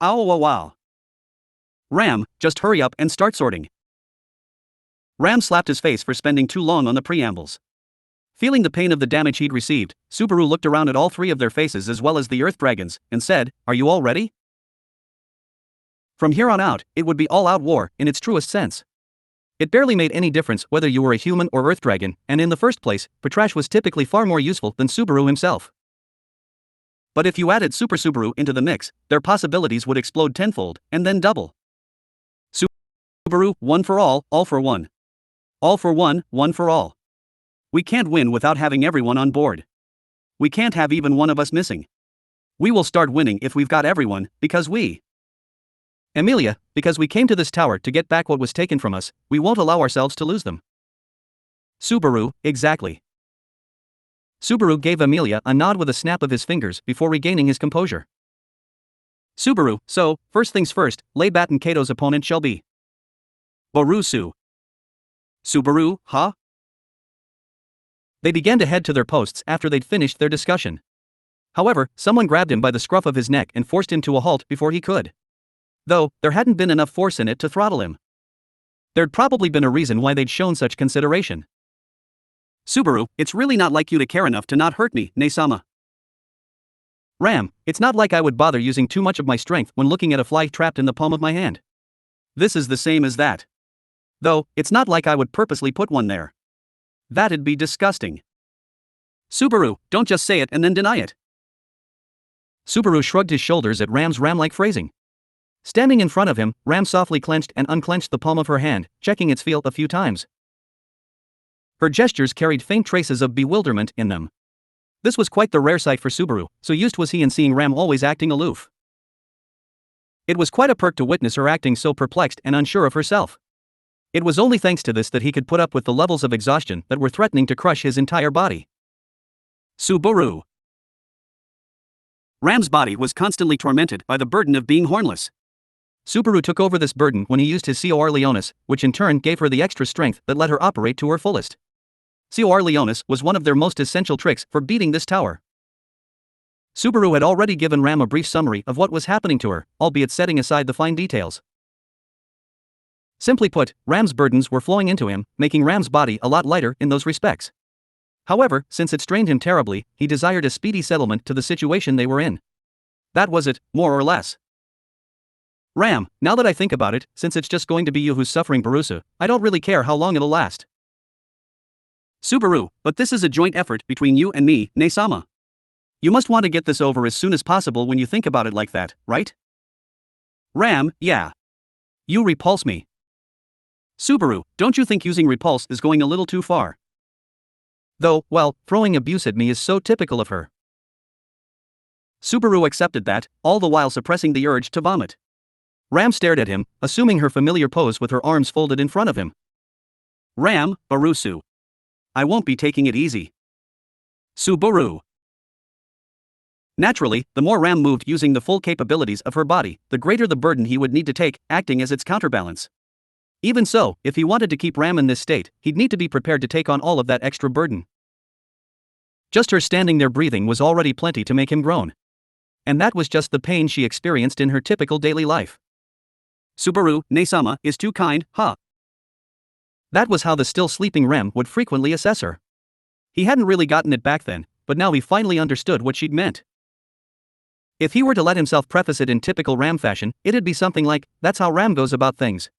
S1: Ow wow wow. Ram, just hurry up and start sorting. Ram slapped his face for spending too long on the preambles. Feeling the pain of the damage he'd received, Subaru looked around at all three of their faces as well as the Earth Dragons, and said, "Are you all ready?" From here on out, it would be all-out war, in its truest sense. It barely made any difference whether you were a human or Earth Dragon, and in the first place, Patrash was typically far more useful than Subaru himself. But if you added Super Subaru into the mix, their possibilities would explode tenfold, and then double. Subaru, one for all for one. All for one for all. We can't win without having everyone on board. We can't have even one of us missing. We will start winning if we've got everyone, because we... Emilia, because we came to this tower to get back what was taken from us, we won't allow ourselves to lose them. Subaru, exactly. Subaru gave Emilia a nod with a snap of his fingers before regaining his composure. Subaru, so, first things first, Laybat and Kato's opponent shall be Borusu. Subaru, huh? They began to head to their posts after they'd finished their discussion. However, someone grabbed him by the scruff of his neck and forced him to a halt before he could. Though, there hadn't been enough force in it to throttle him. There'd probably been a reason why they'd shown such consideration. Subaru, it's really not like you to care enough to not hurt me, Ne-sama. Ram, it's not like I would bother using too much of my strength when looking at a fly trapped in the palm of my hand. This is the same as that. Though, it's not like I would purposely put one there. That'd be disgusting. Subaru, don't just say it and then deny it. Subaru shrugged his shoulders at Ram's ram-like phrasing. Standing in front of him, Ram softly clenched and unclenched the palm of her hand, checking its feel a few times. Her gestures carried faint traces of bewilderment in them. This was quite the rare sight for Subaru, so used was he in seeing Ram always acting aloof. It was quite a perk to witness her acting so perplexed and unsure of herself. It was only thanks to this that he could put up with the levels of exhaustion that were threatening to crush his entire body. Subaru. Ram's body was constantly tormented by the burden of being hornless. Subaru took over this burden when he used his Cor Leonis, which in turn gave her the extra strength that let her operate to her fullest. Cor Leonis was one of their most essential tricks for beating this tower. Subaru had already given Ram a brief summary of what was happening to her, albeit setting aside the fine details. Simply put, Ram's burdens were flowing into him, making Ram's body a lot lighter in those respects. However, since it strained him terribly, he desired a speedy settlement to the situation they were in. That was it, more or less. Ram, now that I think about it, since it's just going to be you who's suffering Borusu, I don't really care how long it'll last. Subaru, but this is a joint effort between you and me, Ne-sama. You must want to get this over as soon as possible when you think about it like that, right? Ram, yeah. You repulse me. Subaru, don't you think using repulse is going a little too far? Though, well, throwing abuse at me is so typical of her. Subaru accepted that, all the while suppressing the urge to vomit. Ram stared at him, assuming her familiar pose with her arms folded in front of him. Ram, Borusu. I won't be taking it easy. Subaru. Naturally, the more Ram moved using the full capabilities of her body, the greater the burden he would need to take, acting as its counterbalance. Even so, if he wanted to keep Ram in this state, he'd need to be prepared to take on all of that extra burden. Just her standing there breathing was already plenty to make him groan. And that was just the pain she experienced in her typical daily life. Subaru, Ne-sama, is too kind, huh? That was how the still sleeping Ram would frequently assess her. He hadn't really gotten it back then, but now he finally understood what she'd meant. If he were to let himself preface it in typical Ram fashion, it'd be something like, "That's how Ram goes about things."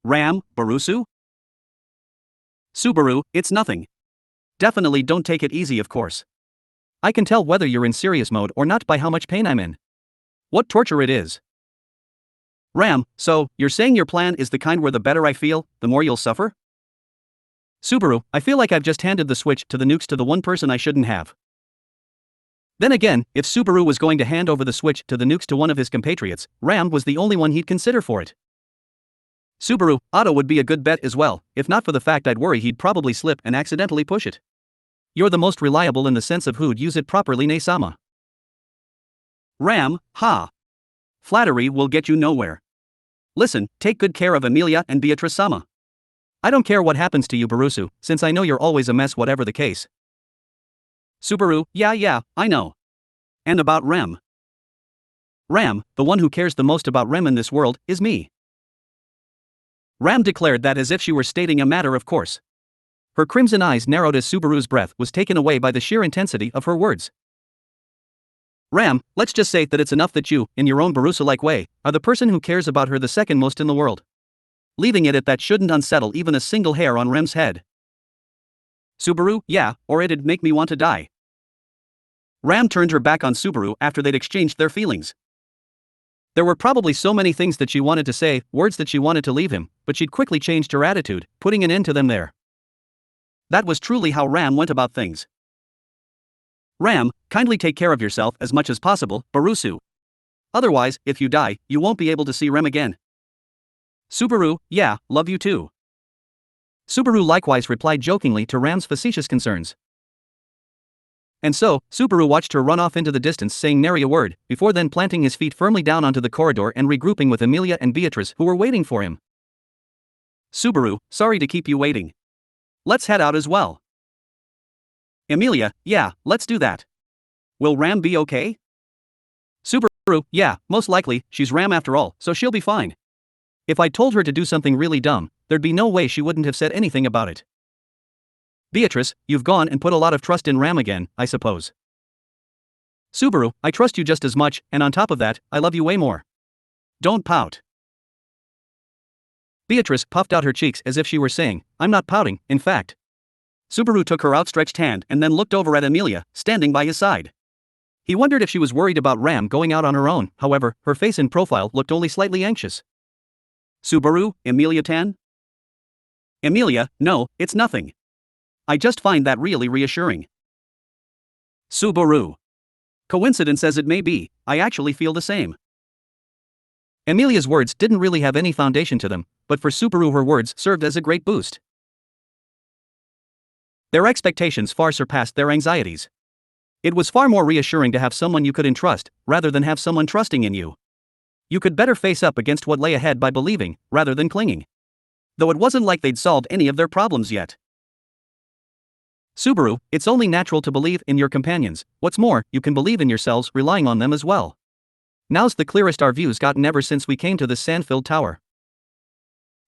S1: "Ram, Barusu?" "Subaru, it's nothing. Definitely don't take it easy, of course. I can tell whether you're in serious mode or not by how much pain I'm in. What torture it is." "Ram, so, you're saying your plan is the kind where the better I feel, the more you'll suffer?" "Subaru, I feel like I've just handed the switch to the nukes to the one person I shouldn't have." Then again, if Subaru was going to hand over the switch to the nukes to one of his compatriots, Ram was the only one he'd consider for it. "Subaru, Otto would be a good bet as well, if not for the fact I'd worry he'd probably slip and accidentally push it. You're the most reliable in the sense of who'd use it properly, Nesama." "Ram, ha. Flattery will get you nowhere. Listen, take good care of Emilia and Beatrice-sama. I don't care what happens to you, Barusu, since I know you're always a mess whatever the case." "Subaru, yeah, I know. And about Rem. Ram, the one who cares the most about Rem in this world, is me." Ram declared that as if she were stating a matter of course. Her crimson eyes narrowed as Subaru's breath was taken away by the sheer intensity of her words. "Ram, let's just say that it's enough that you, in your own Barusu-like way, are the person who cares about her the second most in the world. Leaving it at that shouldn't unsettle even a single hair on Rem's head." "Subaru, yeah, or it'd make me want to die." Ram turned her back on Subaru after they'd exchanged their feelings. There were probably so many things that she wanted to say, words that she wanted to leave him, but she'd quickly changed her attitude, putting an end to them there. That was truly how Ram went about things. "Ram, kindly take care of yourself as much as possible, Barusu. Otherwise, if you die, you won't be able to see Rem again." "Subaru, yeah, love you too." Subaru likewise replied jokingly to Ram's facetious concerns. And so, Subaru watched her run off into the distance saying nary a word, before then planting his feet firmly down onto the corridor and regrouping with Emilia and Beatrice who were waiting for him. "Subaru, sorry to keep you waiting. Let's head out as well." "Emilia, yeah, let's do that. Will Ram be okay?" "Subaru, yeah, most likely, she's Ram after all, so she'll be fine. If I told her to do something really dumb, there'd be no way she wouldn't have said anything about it." "Beatrice, you've gone and put a lot of trust in Ram again, I suppose." "Subaru, I trust you just as much, and on top of that, I love you way more. Don't pout." Beatrice puffed out her cheeks as if she were saying, "I'm not pouting, in fact." Subaru took her outstretched hand and then looked over at Emilia, standing by his side. He wondered if she was worried about Ram going out on her own, however, her face in profile looked only slightly anxious. "Subaru, Emilia-tan?" "Emilia, no, it's nothing. I just find that really reassuring." "Subaru. Coincidence as it may be, I actually feel the same." Emilia's words didn't really have any foundation to them, but for Subaru her words served as a great boost. Their expectations far surpassed their anxieties. It was far more reassuring to have someone you could entrust, rather than have someone trusting in you. You could better face up against what lay ahead by believing, rather than clinging. Though it wasn't like they'd solved any of their problems yet. "Subaru, it's only natural to believe in your companions, what's more, you can believe in yourselves relying on them as well. Now's the clearest our view's gotten ever since we came to this sand-filled tower.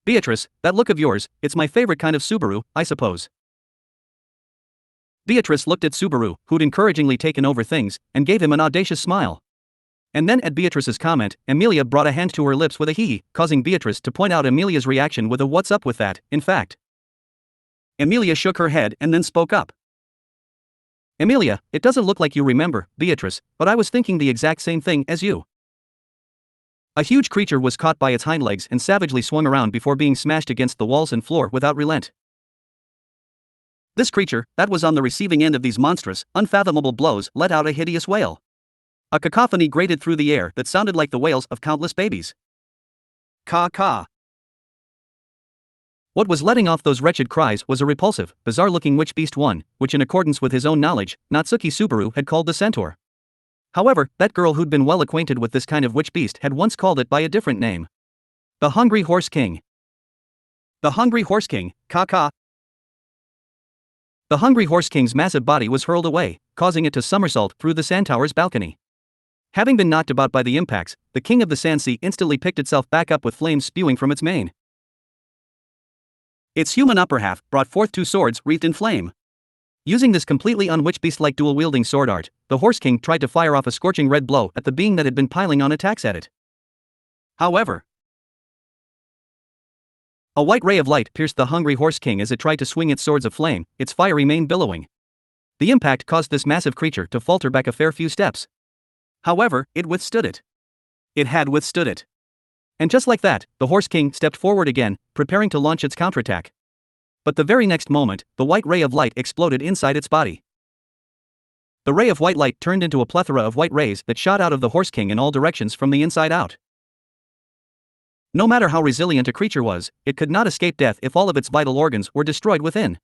S1: Beatrice, that look of yours, it's my favorite kind of Subaru, I suppose." Beatrice looked at Subaru, who'd encouragingly taken over things, and gave him an audacious smile. And then at Beatrice's comment, Emilia brought a hand to her lips with a hee, causing Beatrice to point out Emilia's reaction with a "what's up with that," in fact. Emilia shook her head and then spoke up. "Emilia, it doesn't look like you remember, Beatrice, but I was thinking the exact same thing as you." A huge creature was caught by its hind legs and savagely swung around before being smashed against the walls and floor without relent. This creature, that was on the receiving end of these monstrous, unfathomable blows, let out a hideous wail. A cacophony grated through the air that sounded like the wails of countless babies. Caw. What was letting off those wretched cries was a repulsive, bizarre-looking witch beast one, which in accordance with his own knowledge, Natsuki Subaru had called the centaur. However, that girl who'd been well acquainted with this kind of witch beast had once called it by a different name. The Hungry Horse King. The Hungry Horse King, caw. The Hungry Horse King's massive body was hurled away, causing it to somersault through the sand tower's balcony. Having been knocked about by the impacts, the king of the sand sea instantly picked itself back up with flames spewing from its mane. Its human upper half brought forth two swords wreathed in flame. Using this completely un-witch-beast-like dual-wielding sword art, the Horse King tried to fire off a scorching red blow at the being that had been piling on attacks at it. However, a white ray of light pierced the hungry Horse King as it tried to swing its swords of flame, its fiery mane billowing. The impact caused this massive creature to falter back a fair few steps. However, it withstood it. It had withstood it. And just like that, the Horse King stepped forward again, preparing to launch its counterattack. But the very next moment, the white ray of light exploded inside its body. The ray of white light turned into a plethora of white rays that shot out of the Horse King in all directions from the inside out. No matter how resilient a creature was, it could not escape death if all of its vital organs were destroyed within.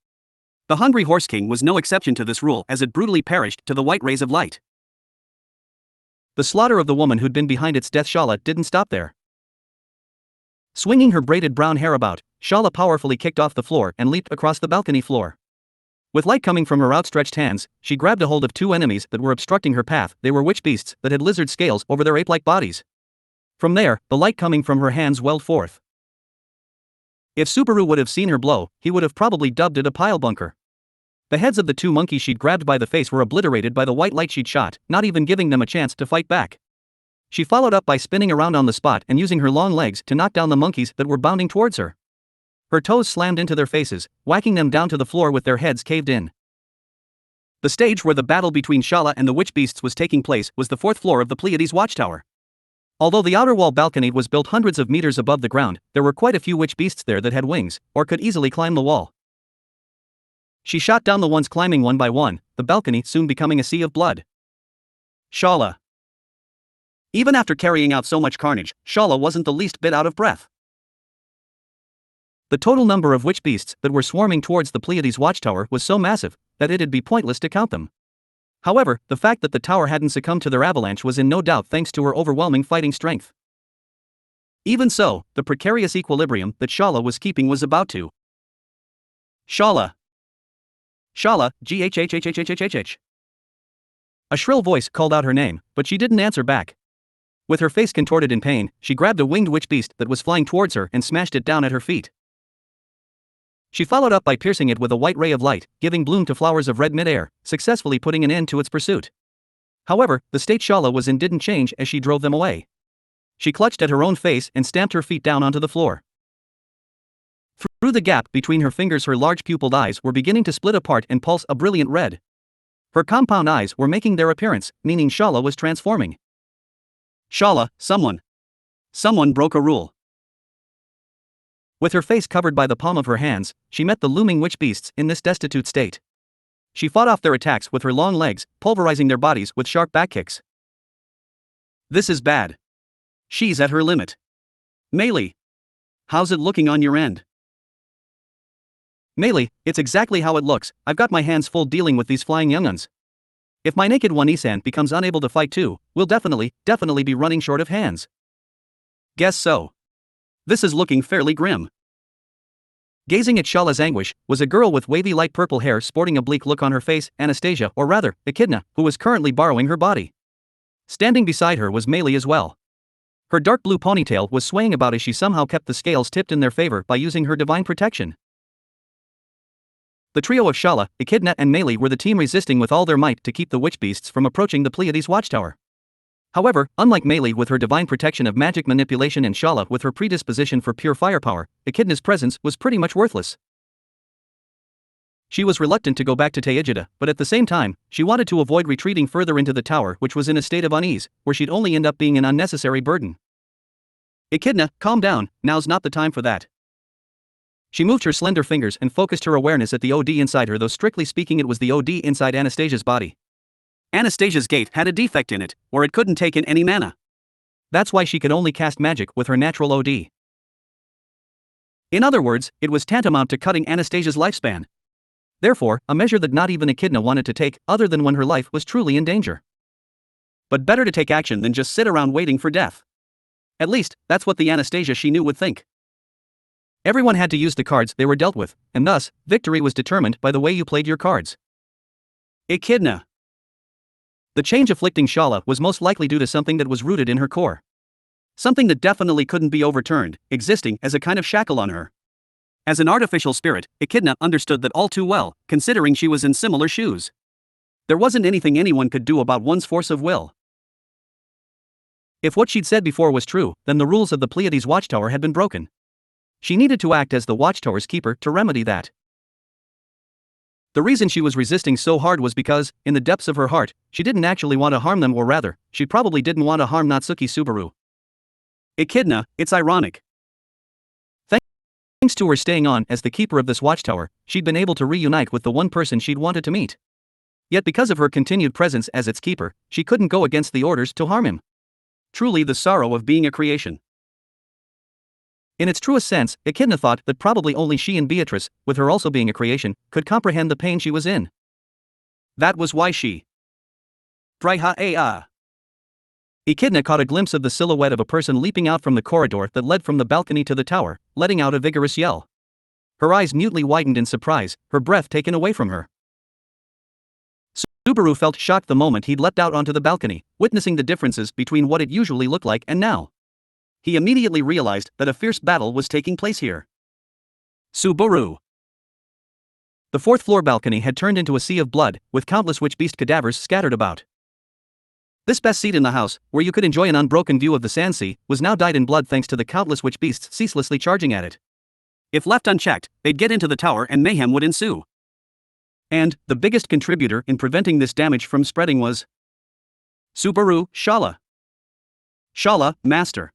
S1: The hungry Horse King was no exception to this rule as it brutally perished to the white rays of light. The slaughter of the woman who'd been behind its death, Shala, didn't stop there. Swinging her braided brown hair about, Shala powerfully kicked off the floor and leaped across the balcony floor. With light coming from her outstretched hands, she grabbed a hold of two enemies that were obstructing her path. They were witch beasts that had lizard scales over their ape-like bodies. From there, the light coming from her hands welled forth. If Subaru would have seen her blow, he would have probably dubbed it a pile bunker. The heads of the two monkeys she'd grabbed by the face were obliterated by the white light she'd shot, not even giving them a chance to fight back. She followed up by spinning around on the spot and using her long legs to knock down the monkeys that were bounding towards her. Her toes slammed into their faces, whacking them down to the floor with their heads caved in. The stage where the battle between Shala and the witch beasts was taking place was the fourth floor of the Pleiades watchtower. Although the outer wall balcony was built hundreds of meters above the ground, there were quite a few witch beasts there that had wings, or could easily climb the wall. She shot down the ones climbing one by one, the balcony soon becoming a sea of blood. Shala. Even after carrying out so much carnage, Shala wasn't the least bit out of breath. The total number of witch beasts that were swarming towards the Pleiades watchtower was so massive that it'd be pointless to count them. However, the fact that the tower hadn't succumbed to their avalanche was in no doubt thanks to her overwhelming fighting strength. Even so, the precarious equilibrium that Shala was keeping was about to. Shala. Shala, GHHHHHHH. A shrill voice called out her name, but she didn't answer back. With her face contorted in pain, she grabbed a winged witch beast that was flying towards her and smashed it down at her feet. She followed up by piercing it with a white ray of light, giving bloom to flowers of red midair, successfully putting an end to its pursuit. However, the state Shala was in didn't change as she drove them away. She clutched at her own face and stamped her feet down onto the floor. Through the gap between her fingers, her large pupilled eyes were beginning to split apart and pulse a brilliant red. Her compound eyes were making their appearance, meaning Shala was transforming. Shala, someone broke a rule. With her face covered by the palm of her hands, she met the looming witch beasts in this destitute state. She fought off their attacks with her long legs, pulverizing their bodies with sharp back kicks. This is bad. She's at her limit. Melee. How's it looking on your end? Melee, it's exactly how it looks. I've got my hands full dealing with these flying young'uns. If my naked one Isan becomes unable to fight too, we'll definitely be running short of hands. Guess so. This is looking fairly grim. Gazing at Shala's anguish was a girl with wavy light purple hair sporting a bleak look on her face, Anastasia, or rather, Echidna, who was currently borrowing her body. Standing beside her was Melee as well. Her dark blue ponytail was swaying about as she somehow kept the scales tipped in their favor by using her divine protection. The trio of Shala, Echidna and Melee were the team resisting with all their might to keep the witch beasts from approaching the Pleiades watchtower. However, unlike Melee with her divine protection of magic manipulation and Shala with her predisposition for pure firepower, Echidna's presence was pretty much worthless. She was reluctant to go back to Teijida, but at the same time, she wanted to avoid retreating further into the tower, which was in a state of unease, where she'd only end up being an unnecessary burden. Echidna, calm down, now's not the time for that. She moved her slender fingers and focused her awareness at the OD inside her, though strictly speaking it was the OD inside Anastasia's body. Anastasia's gate had a defect in it, or it couldn't take in any mana. That's why she could only cast magic with her natural OD. In other words, it was tantamount to cutting Anastasia's lifespan. Therefore, a measure that not even Echidna wanted to take, other than when her life was truly in danger. But better to take action than just sit around waiting for death. At least, that's what the Anastasia she knew would think. Everyone had to use the cards they were dealt with, and thus, victory was determined by the way you played your cards. Echidna. The change afflicting Shala was most likely due to something that was rooted in her core. Something that definitely couldn't be overturned, existing as a kind of shackle on her. As an artificial spirit, Echidna understood that all too well, considering she was in similar shoes. There wasn't anything anyone could do about one's force of will. If what she'd said before was true, then the rules of the Pleiades watchtower had been broken. She needed to act as the watchtower's keeper to remedy that. The reason she was resisting so hard was because, in the depths of her heart, she didn't actually want to harm them, or rather, she probably didn't want to harm Natsuki Subaru. Echidna, it's ironic. Thanks to her staying on as the keeper of this watchtower, she'd been able to reunite with the one person she'd wanted to meet. Yet because of her continued presence as its keeper, she couldn't go against the orders to harm him. Truly the sorrow of being a creation. In its truest sense, Echidna thought that probably only she and Beatrice, with her also being a creation, could comprehend the pain she was in. That was why she. Echidna caught a glimpse of the silhouette of a person leaping out from the corridor that led from the balcony to the tower, letting out a vigorous yell. Her eyes mutely widened in surprise, her breath taken away from her. Subaru felt shocked the moment he'd leapt out onto the balcony, witnessing the differences between what it usually looked like and now. He immediately realized that a fierce battle was taking place here. Subaru. The fourth-floor balcony had turned into a sea of blood, with countless witch-beast cadavers scattered about. This best seat in the house, where you could enjoy an unbroken view of the sand sea, was now dyed in blood thanks to the countless witch-beasts ceaselessly charging at it. If left unchecked, they'd get into the tower and mayhem would ensue. And, the biggest contributor in preventing this damage from spreading was Subaru, Shala. Shala, master.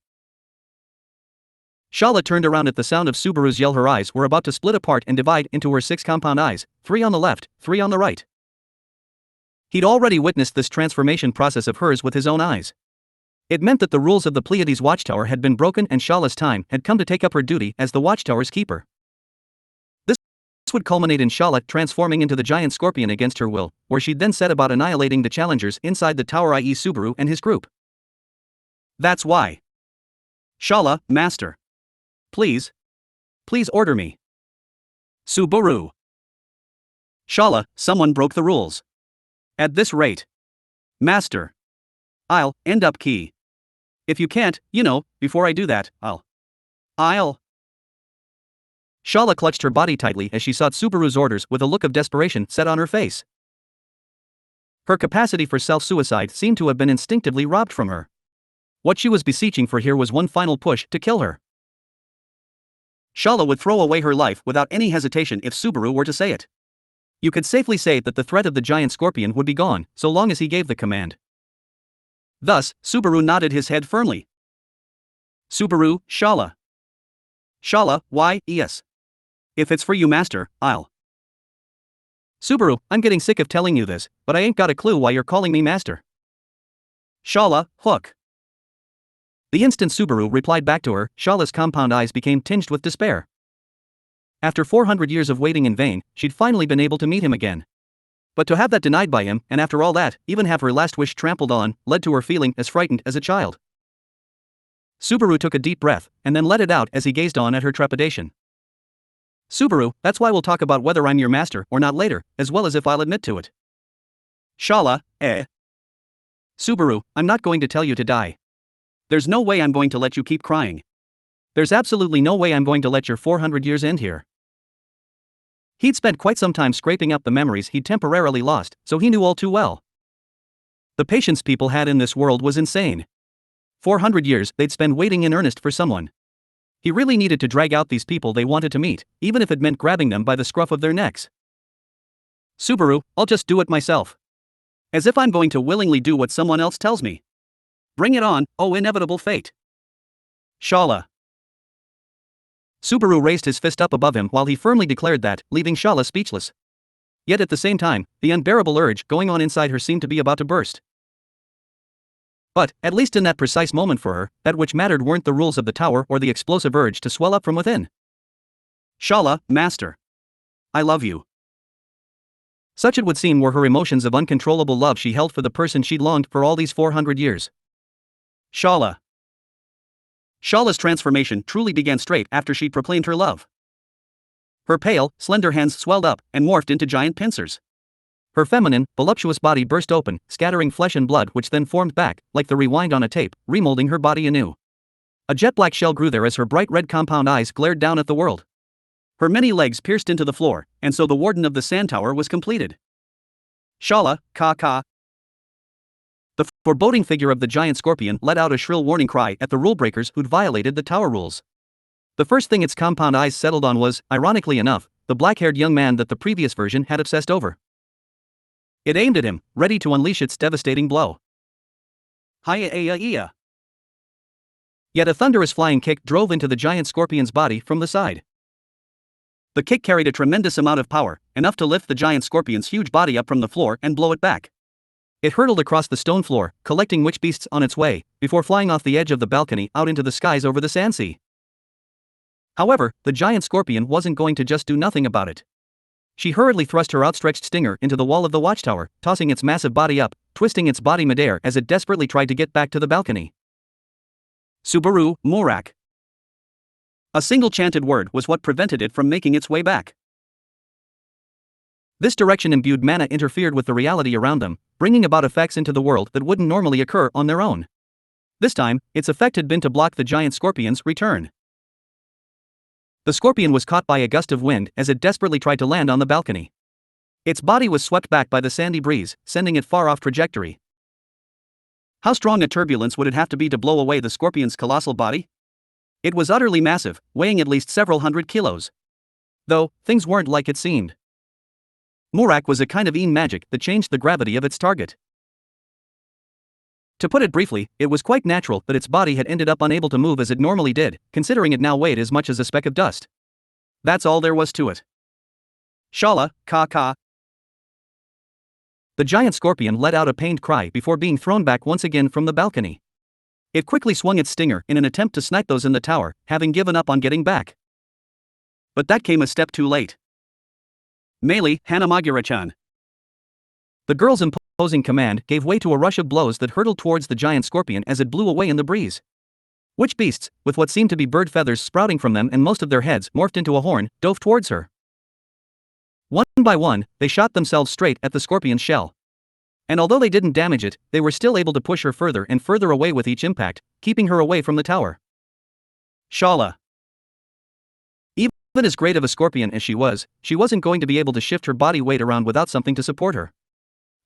S1: Shala turned around at the sound of Subaru's yell. Her eyes were about to split apart and divide into her 6 compound eyes, 3 on the left, 3 on the right. He'd already witnessed this transformation process of hers with his own eyes. It meant that the rules of the Pleiades watchtower had been broken and Shala's time had come to take up her duty as the watchtower's keeper. This would culminate in Shala transforming into the giant scorpion against her will, where she'd then set about annihilating the challengers inside the tower, i.e. Subaru and his group. That's why. Shala, master. Please order me. Subaru. Shala, someone broke the rules. At this rate. Master. I'll end up key. If you can't, before I do that, I'll. Shala clutched her body tightly as she sought Subaru's orders with a look of desperation set on her face. Her capacity for self-suicide seemed to have been instinctively robbed from her. What she was beseeching for here was one final push to kill her. Shala would throw away her life without any hesitation if Subaru were to say it. You could safely say that the threat of the giant scorpion would be gone, so long as he gave the command. Thus, Subaru nodded his head firmly. Subaru, Shala. Shala, why, yes. If it's for you, master, I'll. Subaru, I'm getting sick of telling you this, but I ain't got a clue why you're calling me master. Shala, hook. The instant Subaru replied back to her, Shala's compound eyes became tinged with despair. After 400 years of waiting in vain, she'd finally been able to meet him again. But to have that denied by him, and after all that, even have her last wish trampled on, led to her feeling as frightened as a child. Subaru took a deep breath, and then let it out as he gazed on at her trepidation. Subaru, that's why we'll talk about whether I'm your master or not later, as well as if I'll admit to it. Shala, Subaru, I'm not going to tell you to die. There's no way I'm going to let you keep crying. There's absolutely no way I'm going to let your 400 years end here. He'd spent quite some time scraping up the memories he'd temporarily lost, so he knew all too well. The patience people had in this world was insane. 400 years they'd spend waiting in earnest for someone. He really needed to drag out these people they wanted to meet, even if it meant grabbing them by the scruff of their necks. Subaru, I'll just do it myself. As if I'm going to willingly do what someone else tells me. Bring it on, oh inevitable fate. Shala. Subaru raised his fist up above him while he firmly declared that, leaving Shala speechless. Yet at the same time, the unbearable urge going on inside her seemed to be about to burst. But, at least in that precise moment for her, that which mattered weren't the rules of the tower or the explosive urge to swell up from within. Shala, master. I love you. Such it would seem were her emotions of uncontrollable love she held for the person she'd longed for all these 400 years. Shala. Shala's transformation truly began straight after she'd proclaimed her love. Her pale, slender hands swelled up and morphed into giant pincers. Her feminine, voluptuous body burst open, scattering flesh and blood which then formed back, like the rewind on a tape, remolding her body anew. A jet-black shell grew there as her bright red compound eyes glared down at the world. Her many legs pierced into the floor, and so the warden of the sand tower was completed. Shala, ka. The foreboding figure of the giant scorpion let out a shrill warning cry at the rule breakers who'd violated the tower rules. The first thing its compound eyes settled on was, ironically enough, the black-haired young man that the previous version had obsessed over. It aimed at him, ready to unleash its devastating blow. Hi-ya-ya-ya. Yet a thunderous flying kick drove into the giant scorpion's body from the side. The kick carried a tremendous amount of power, enough to lift the giant scorpion's huge body up from the floor and blow it back. It hurtled across the stone floor, collecting witch beasts on its way, before flying off the edge of the balcony out into the skies over the sand sea. However, the giant scorpion wasn't going to just do nothing about it. She hurriedly thrust her outstretched stinger into the wall of the watchtower, tossing its massive body up, twisting its body midair as it desperately tried to get back to the balcony. Subaru, Morak. A single chanted word was what prevented it from making its way back. This direction-imbued mana interfered with the reality around them, bringing about effects into the world that wouldn't normally occur on their own. This time, its effect had been to block the giant scorpion's return. The scorpion was caught by a gust of wind as it desperately tried to land on the balcony. Its body was swept back by the sandy breeze, sending it far off trajectory. How strong a turbulence would it have to be to blow away the scorpion's colossal body? It was utterly massive, weighing at least several hundred kilos. Though, things weren't like it seemed. Morak was a kind of magic that changed the gravity of its target. To put it briefly, it was quite natural that its body had ended up unable to move as it normally did, considering it now weighed as much as a speck of dust. That's all there was to it. Shala, ka. The giant scorpion let out a pained cry before being thrown back once again from the balcony. It quickly swung its stinger in an attempt to snipe those in the tower, having given up on getting back. But that came a step too late. Melee, Hanamagura-chan. The girl's imposing command gave way to a rush of blows that hurtled towards the giant scorpion as it blew away in the breeze. Witch beasts, with what seemed to be bird feathers sprouting from them and most of their heads morphed into a horn, dove towards her. One by one, they shot themselves straight at the scorpion's shell. And although they didn't damage it, they were still able to push her further and further away with each impact, keeping her away from the tower. Shala. Even as great of a scorpion as she wasn't going to be able to shift her body weight around without something to support her.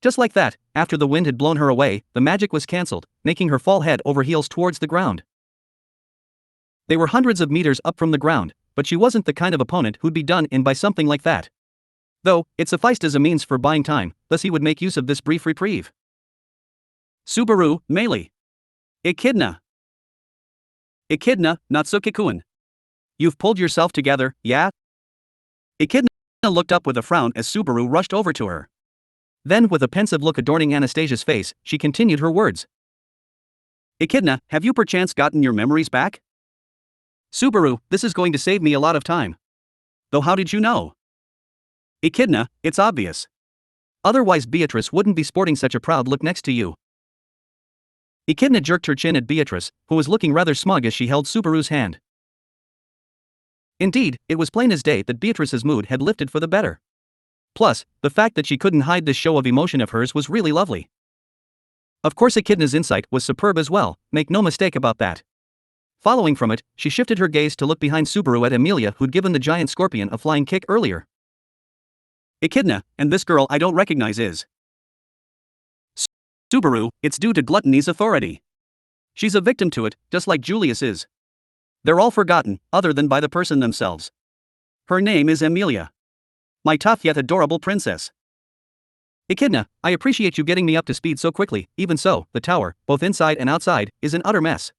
S1: Just like that, after the wind had blown her away, the magic was cancelled, making her fall head over heels towards the ground. They were hundreds of meters up from the ground, but she wasn't the kind of opponent who'd be done in by something like that. Though, it sufficed as a means for buying time, thus he would make use of this brief reprieve. Subaru, Melee. Echidna, Natsuki-kun. You've pulled yourself together, yeah? Echidna looked up with a frown as Subaru rushed over to her. Then, with a pensive look adorning Anastasia's face, she continued her words. Echidna, have you perchance gotten your memories back? Subaru, this is going to save me a lot of time. Though how did you know? Echidna, it's obvious. Otherwise Beatrice wouldn't be sporting such a proud look next to you. Echidna jerked her chin at Beatrice, who was looking rather smug as she held Subaru's hand. Indeed, it was plain as day that Beatrice's mood had lifted for the better. Plus, the fact that she couldn't hide this show of emotion of hers was really lovely. Of course Echidna's insight was superb as well, make no mistake about that. Following from it, she shifted her gaze to look behind Subaru at Emilia who'd given the giant scorpion a flying kick earlier. Echidna, and this girl I don't recognize is. Subaru, it's due to gluttony's authority. She's a victim to it, just like Julius is. They're all forgotten, other than by the person themselves. Her name is Emilia. My tough yet adorable princess. Echidna, I appreciate you getting me up to speed so quickly. Even so, the tower, both inside and outside, is an utter mess.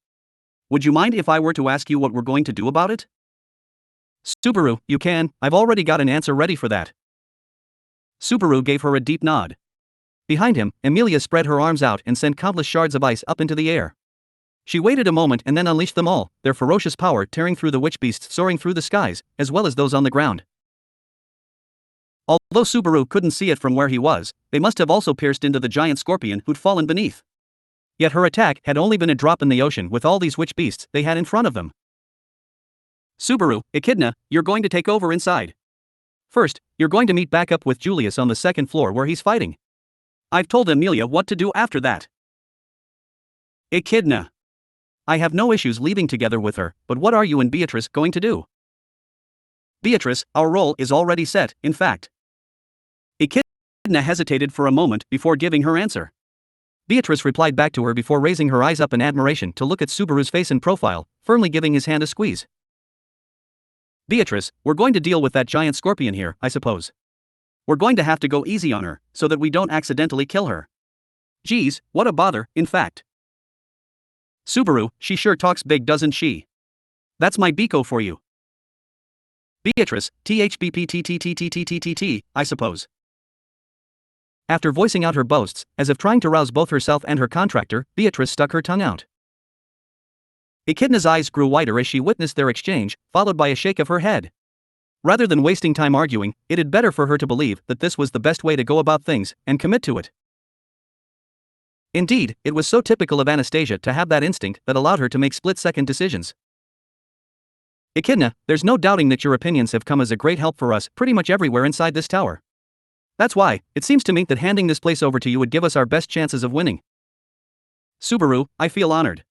S1: Would you mind if I were to ask you what we're going to do about it? Subaru, you can, I've already got an answer ready for that. Subaru gave her a deep nod. Behind him, Emilia spread her arms out and sent countless shards of ice up into the air. She waited a moment and then unleashed them all, their ferocious power tearing through the witch beasts soaring through the skies, as well as those on the ground. Although Subaru couldn't see it from where he was, they must have also pierced into the giant scorpion who'd fallen beneath. Yet her attack had only been a drop in the ocean with all these witch beasts they had in front of them. Subaru, Echidna, you're going to take over inside. First, you're going to meet back up with Julius on the second floor where he's fighting. I've told Emilia what to do after that. Echidna. I have no issues leaving together with her, but what are you and Beatrice going to do? Beatrice, our role is already set, in fact. Echidna hesitated for a moment before giving her answer. Beatrice replied back to her before raising her eyes up in admiration to look at Subaru's face and profile, firmly giving his hand a squeeze. Beatrice, we're going to deal with that giant scorpion here, I suppose. We're going to have to go easy on her, so that we don't accidentally kill her. Geez, what a bother, in fact. Subaru, she sure talks big, doesn't she? That's my Biko for you. Beatrice, THBPTTTTTTTT, I suppose. After voicing out her boasts, as if trying to rouse both herself and her contractor, Beatrice stuck her tongue out. Echidna's eyes grew wider as she witnessed their exchange, followed by a shake of her head. Rather than wasting time arguing, it had better for her to believe that this was the best way to go about things, and commit to it. Indeed, it was so typical of Anastasia to have that instinct that allowed her to make split-second decisions. Echidna, there's no doubting that your opinions have come as a great help for us pretty much everywhere inside this tower. That's why, it seems to me that handing this place over to you would give us our best chances of winning. Subaru, I feel honored.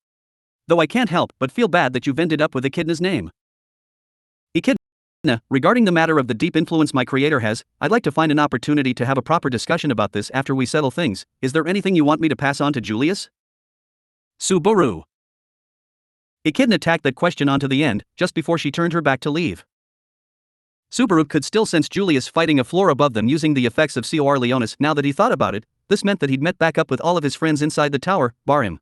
S1: Though I can't help but feel bad that you've ended up with Echidna's name. Echidna, regarding the matter of the deep influence my creator has, I'd like to find an opportunity to have a proper discussion about this after we settle things. Is there anything you want me to pass on to Julius? Subaru. Echidna tacked that question onto the end, just before she turned her back to leave. Subaru could still sense Julius fighting a floor above them using the effects of Cor Leonis. Now that he thought about it, this meant that he'd met back up with all of his friends inside the tower, bar him.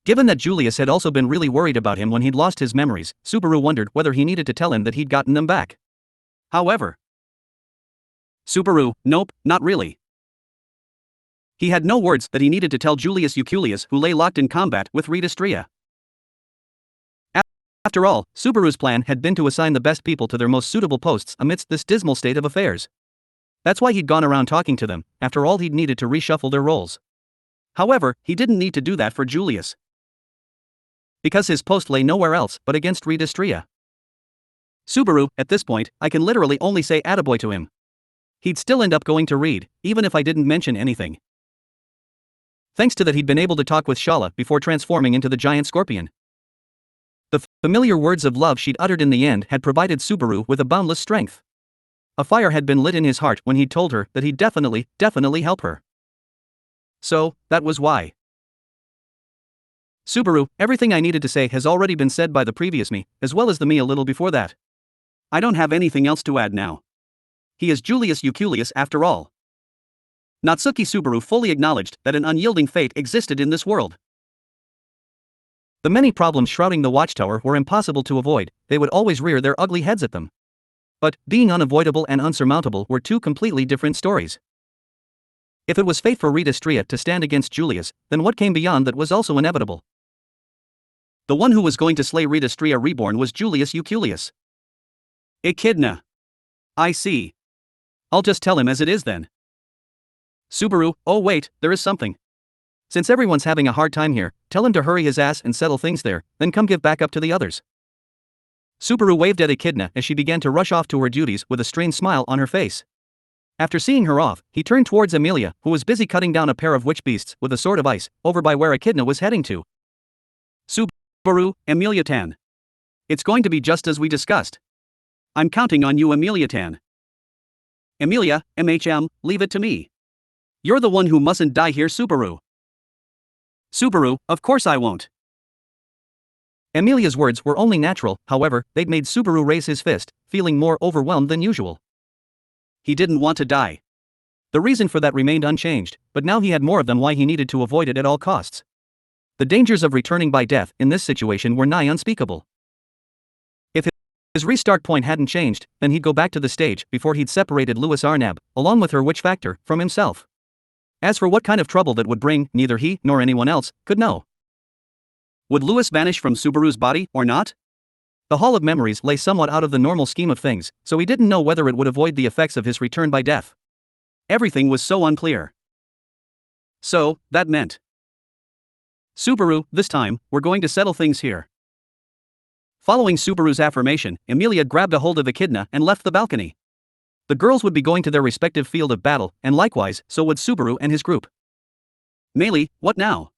S1: Given that Julius had also been really worried about him when he'd lost his memories, Subaru wondered whether he needed to tell him that he'd gotten them back. However, Subaru, nope, not really. He had no words that he needed to tell Julius Euculius, who lay locked in combat with Redistria. After all, Subaru's plan had been to assign the best people to their most suitable posts amidst this dismal state of affairs. That's why he'd gone around talking to them. After all, he'd needed to reshuffle their roles. However, he didn't need to do that for Julius, because his post lay nowhere else but against Redistria. Subaru, at this point, I can literally only say attaboy to him. He'd still end up going to Reed, even if I didn't mention anything. Thanks to that, he'd been able to talk with Shala before transforming into the giant scorpion. The familiar words of love she'd uttered in the end had provided Subaru with a boundless strength. A fire had been lit in his heart when he'd told her that he'd definitely help her. So, that was why. Subaru, everything I needed to say has already been said by the previous me, as well as the me a little before that. I don't have anything else to add now. He is Julius Euculius after all. Natsuki Subaru fully acknowledged that an unyielding fate existed in this world. The many problems shrouding the watchtower were impossible to avoid, they would always rear their ugly heads at them. But, being unavoidable and unsurmountable were two completely different stories. If it was fate for Redistria to stand against Julius, then what came beyond that was also inevitable. The one who was going to slay Redistria reborn was Julius Euculius. Echidna. I see. I'll just tell him as it is then. Subaru, oh wait, there is something. Since everyone's having a hard time here, tell him to hurry his ass and settle things there, then come give back up to the others. Subaru waved at Echidna as she began to rush off to her duties with a strained smile on her face. After seeing her off, he turned towards Amelia, who was busy cutting down a pair of witch beasts with a sword of ice, over by where Echidna was heading to. Subaru, Amelia-tan. It's going to be just as we discussed. I'm counting on you, Amelia-tan. Amelia, leave it to me. You're the one who mustn't die here, Subaru. Subaru, of course I won't. Amelia's words were only natural, however, they'd made Subaru raise his fist, feeling more overwhelmed than usual. He didn't want to die. The reason for that remained unchanged, but now he had more of them why he needed to avoid it at all costs. The dangers of returning by death in this situation were nigh unspeakable. If his restart point hadn't changed, then he'd go back to the stage before he'd separated Louis Arnab, along with her witch factor, from himself. As for what kind of trouble that would bring, neither he nor anyone else could know. Would Louis vanish from Subaru's body, or not? The Hall of Memories lay somewhat out of the normal scheme of things, so he didn't know whether it would avoid the effects of his return by death. Everything was so unclear. So, that meant, Subaru, this time, we're going to settle things here. Following Subaru's affirmation, Amelia grabbed a hold of Echidna and left the balcony. The girls would be going to their respective field of battle, and likewise, so would Subaru and his group. Meili, what now?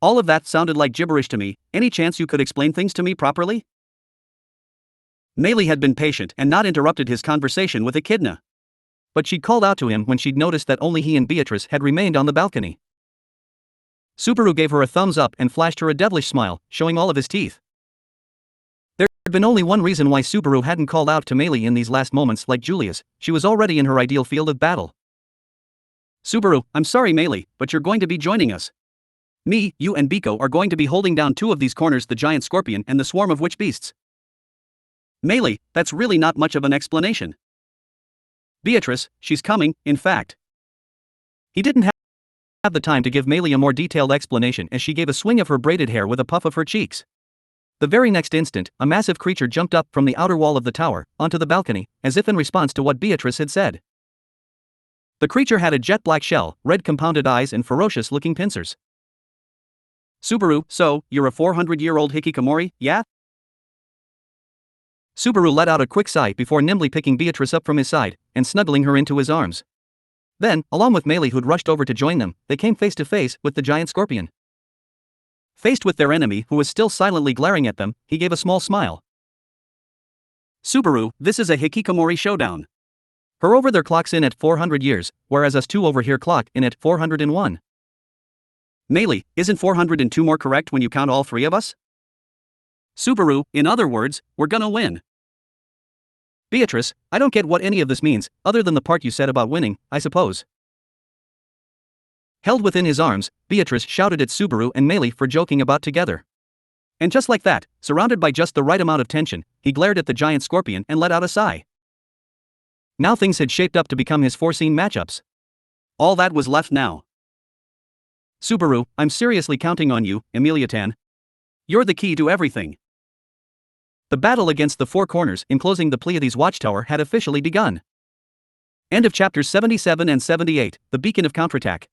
S1: All of that sounded like gibberish to me. Any chance you could explain things to me properly? Meili had been patient and not interrupted his conversation with Echidna. But she'd called out to him when she'd noticed that only he and Beatrice had remained on the balcony. Subaru gave her a thumbs up and flashed her a devilish smile, showing all of his teeth. There had been only one reason why Subaru hadn't called out to Meili in these last moments like Julia's: she was already in her ideal field of battle. Subaru, I'm sorry Meili, but you're going to be joining us. Me, you and Biko are going to be holding down two of these corners, the giant scorpion and the swarm of witch beasts. Meili, that's really not much of an explanation. Beatrice, she's coming, in fact. He didn't have the time to give Meili a more detailed explanation as she gave a swing of her braided hair with a puff of her cheeks. The very next instant, a massive creature jumped up from the outer wall of the tower, onto the balcony, as if in response to what Beatrice had said. The creature had a jet-black shell, red compounded eyes and ferocious-looking pincers. Subaru, so, you're a 400-year-old hikikomori, yeah? Subaru let out a quick sigh before nimbly picking Beatrice up from his side, and snuggling her into his arms. Then, along with Meili who'd rushed over to join them, they came face to face with the giant scorpion. Faced with their enemy who was still silently glaring at them, he gave a small smile. Subaru, this is a hikikomori showdown. Her over there clocks in at 400 years, whereas us two over here clock in at 401. Meili, isn't 402 more correct when you count all three of us? Subaru, in other words, we're gonna win. Beatrice, I don't get what any of this means, other than the part you said about winning, I suppose. Held within his arms, Beatrice shouted at Subaru and Meili for joking about together. And just like that, surrounded by just the right amount of tension, he glared at the giant scorpion and let out a sigh. Now things had shaped up to become his foreseen matchups. All that was left now. Subaru, I'm seriously counting on you, Emilia-tan. You're the key to everything. The battle against the four corners enclosing the Pleiades watchtower had officially begun. End of chapters 77 and 78, The Beacon of Counterattack.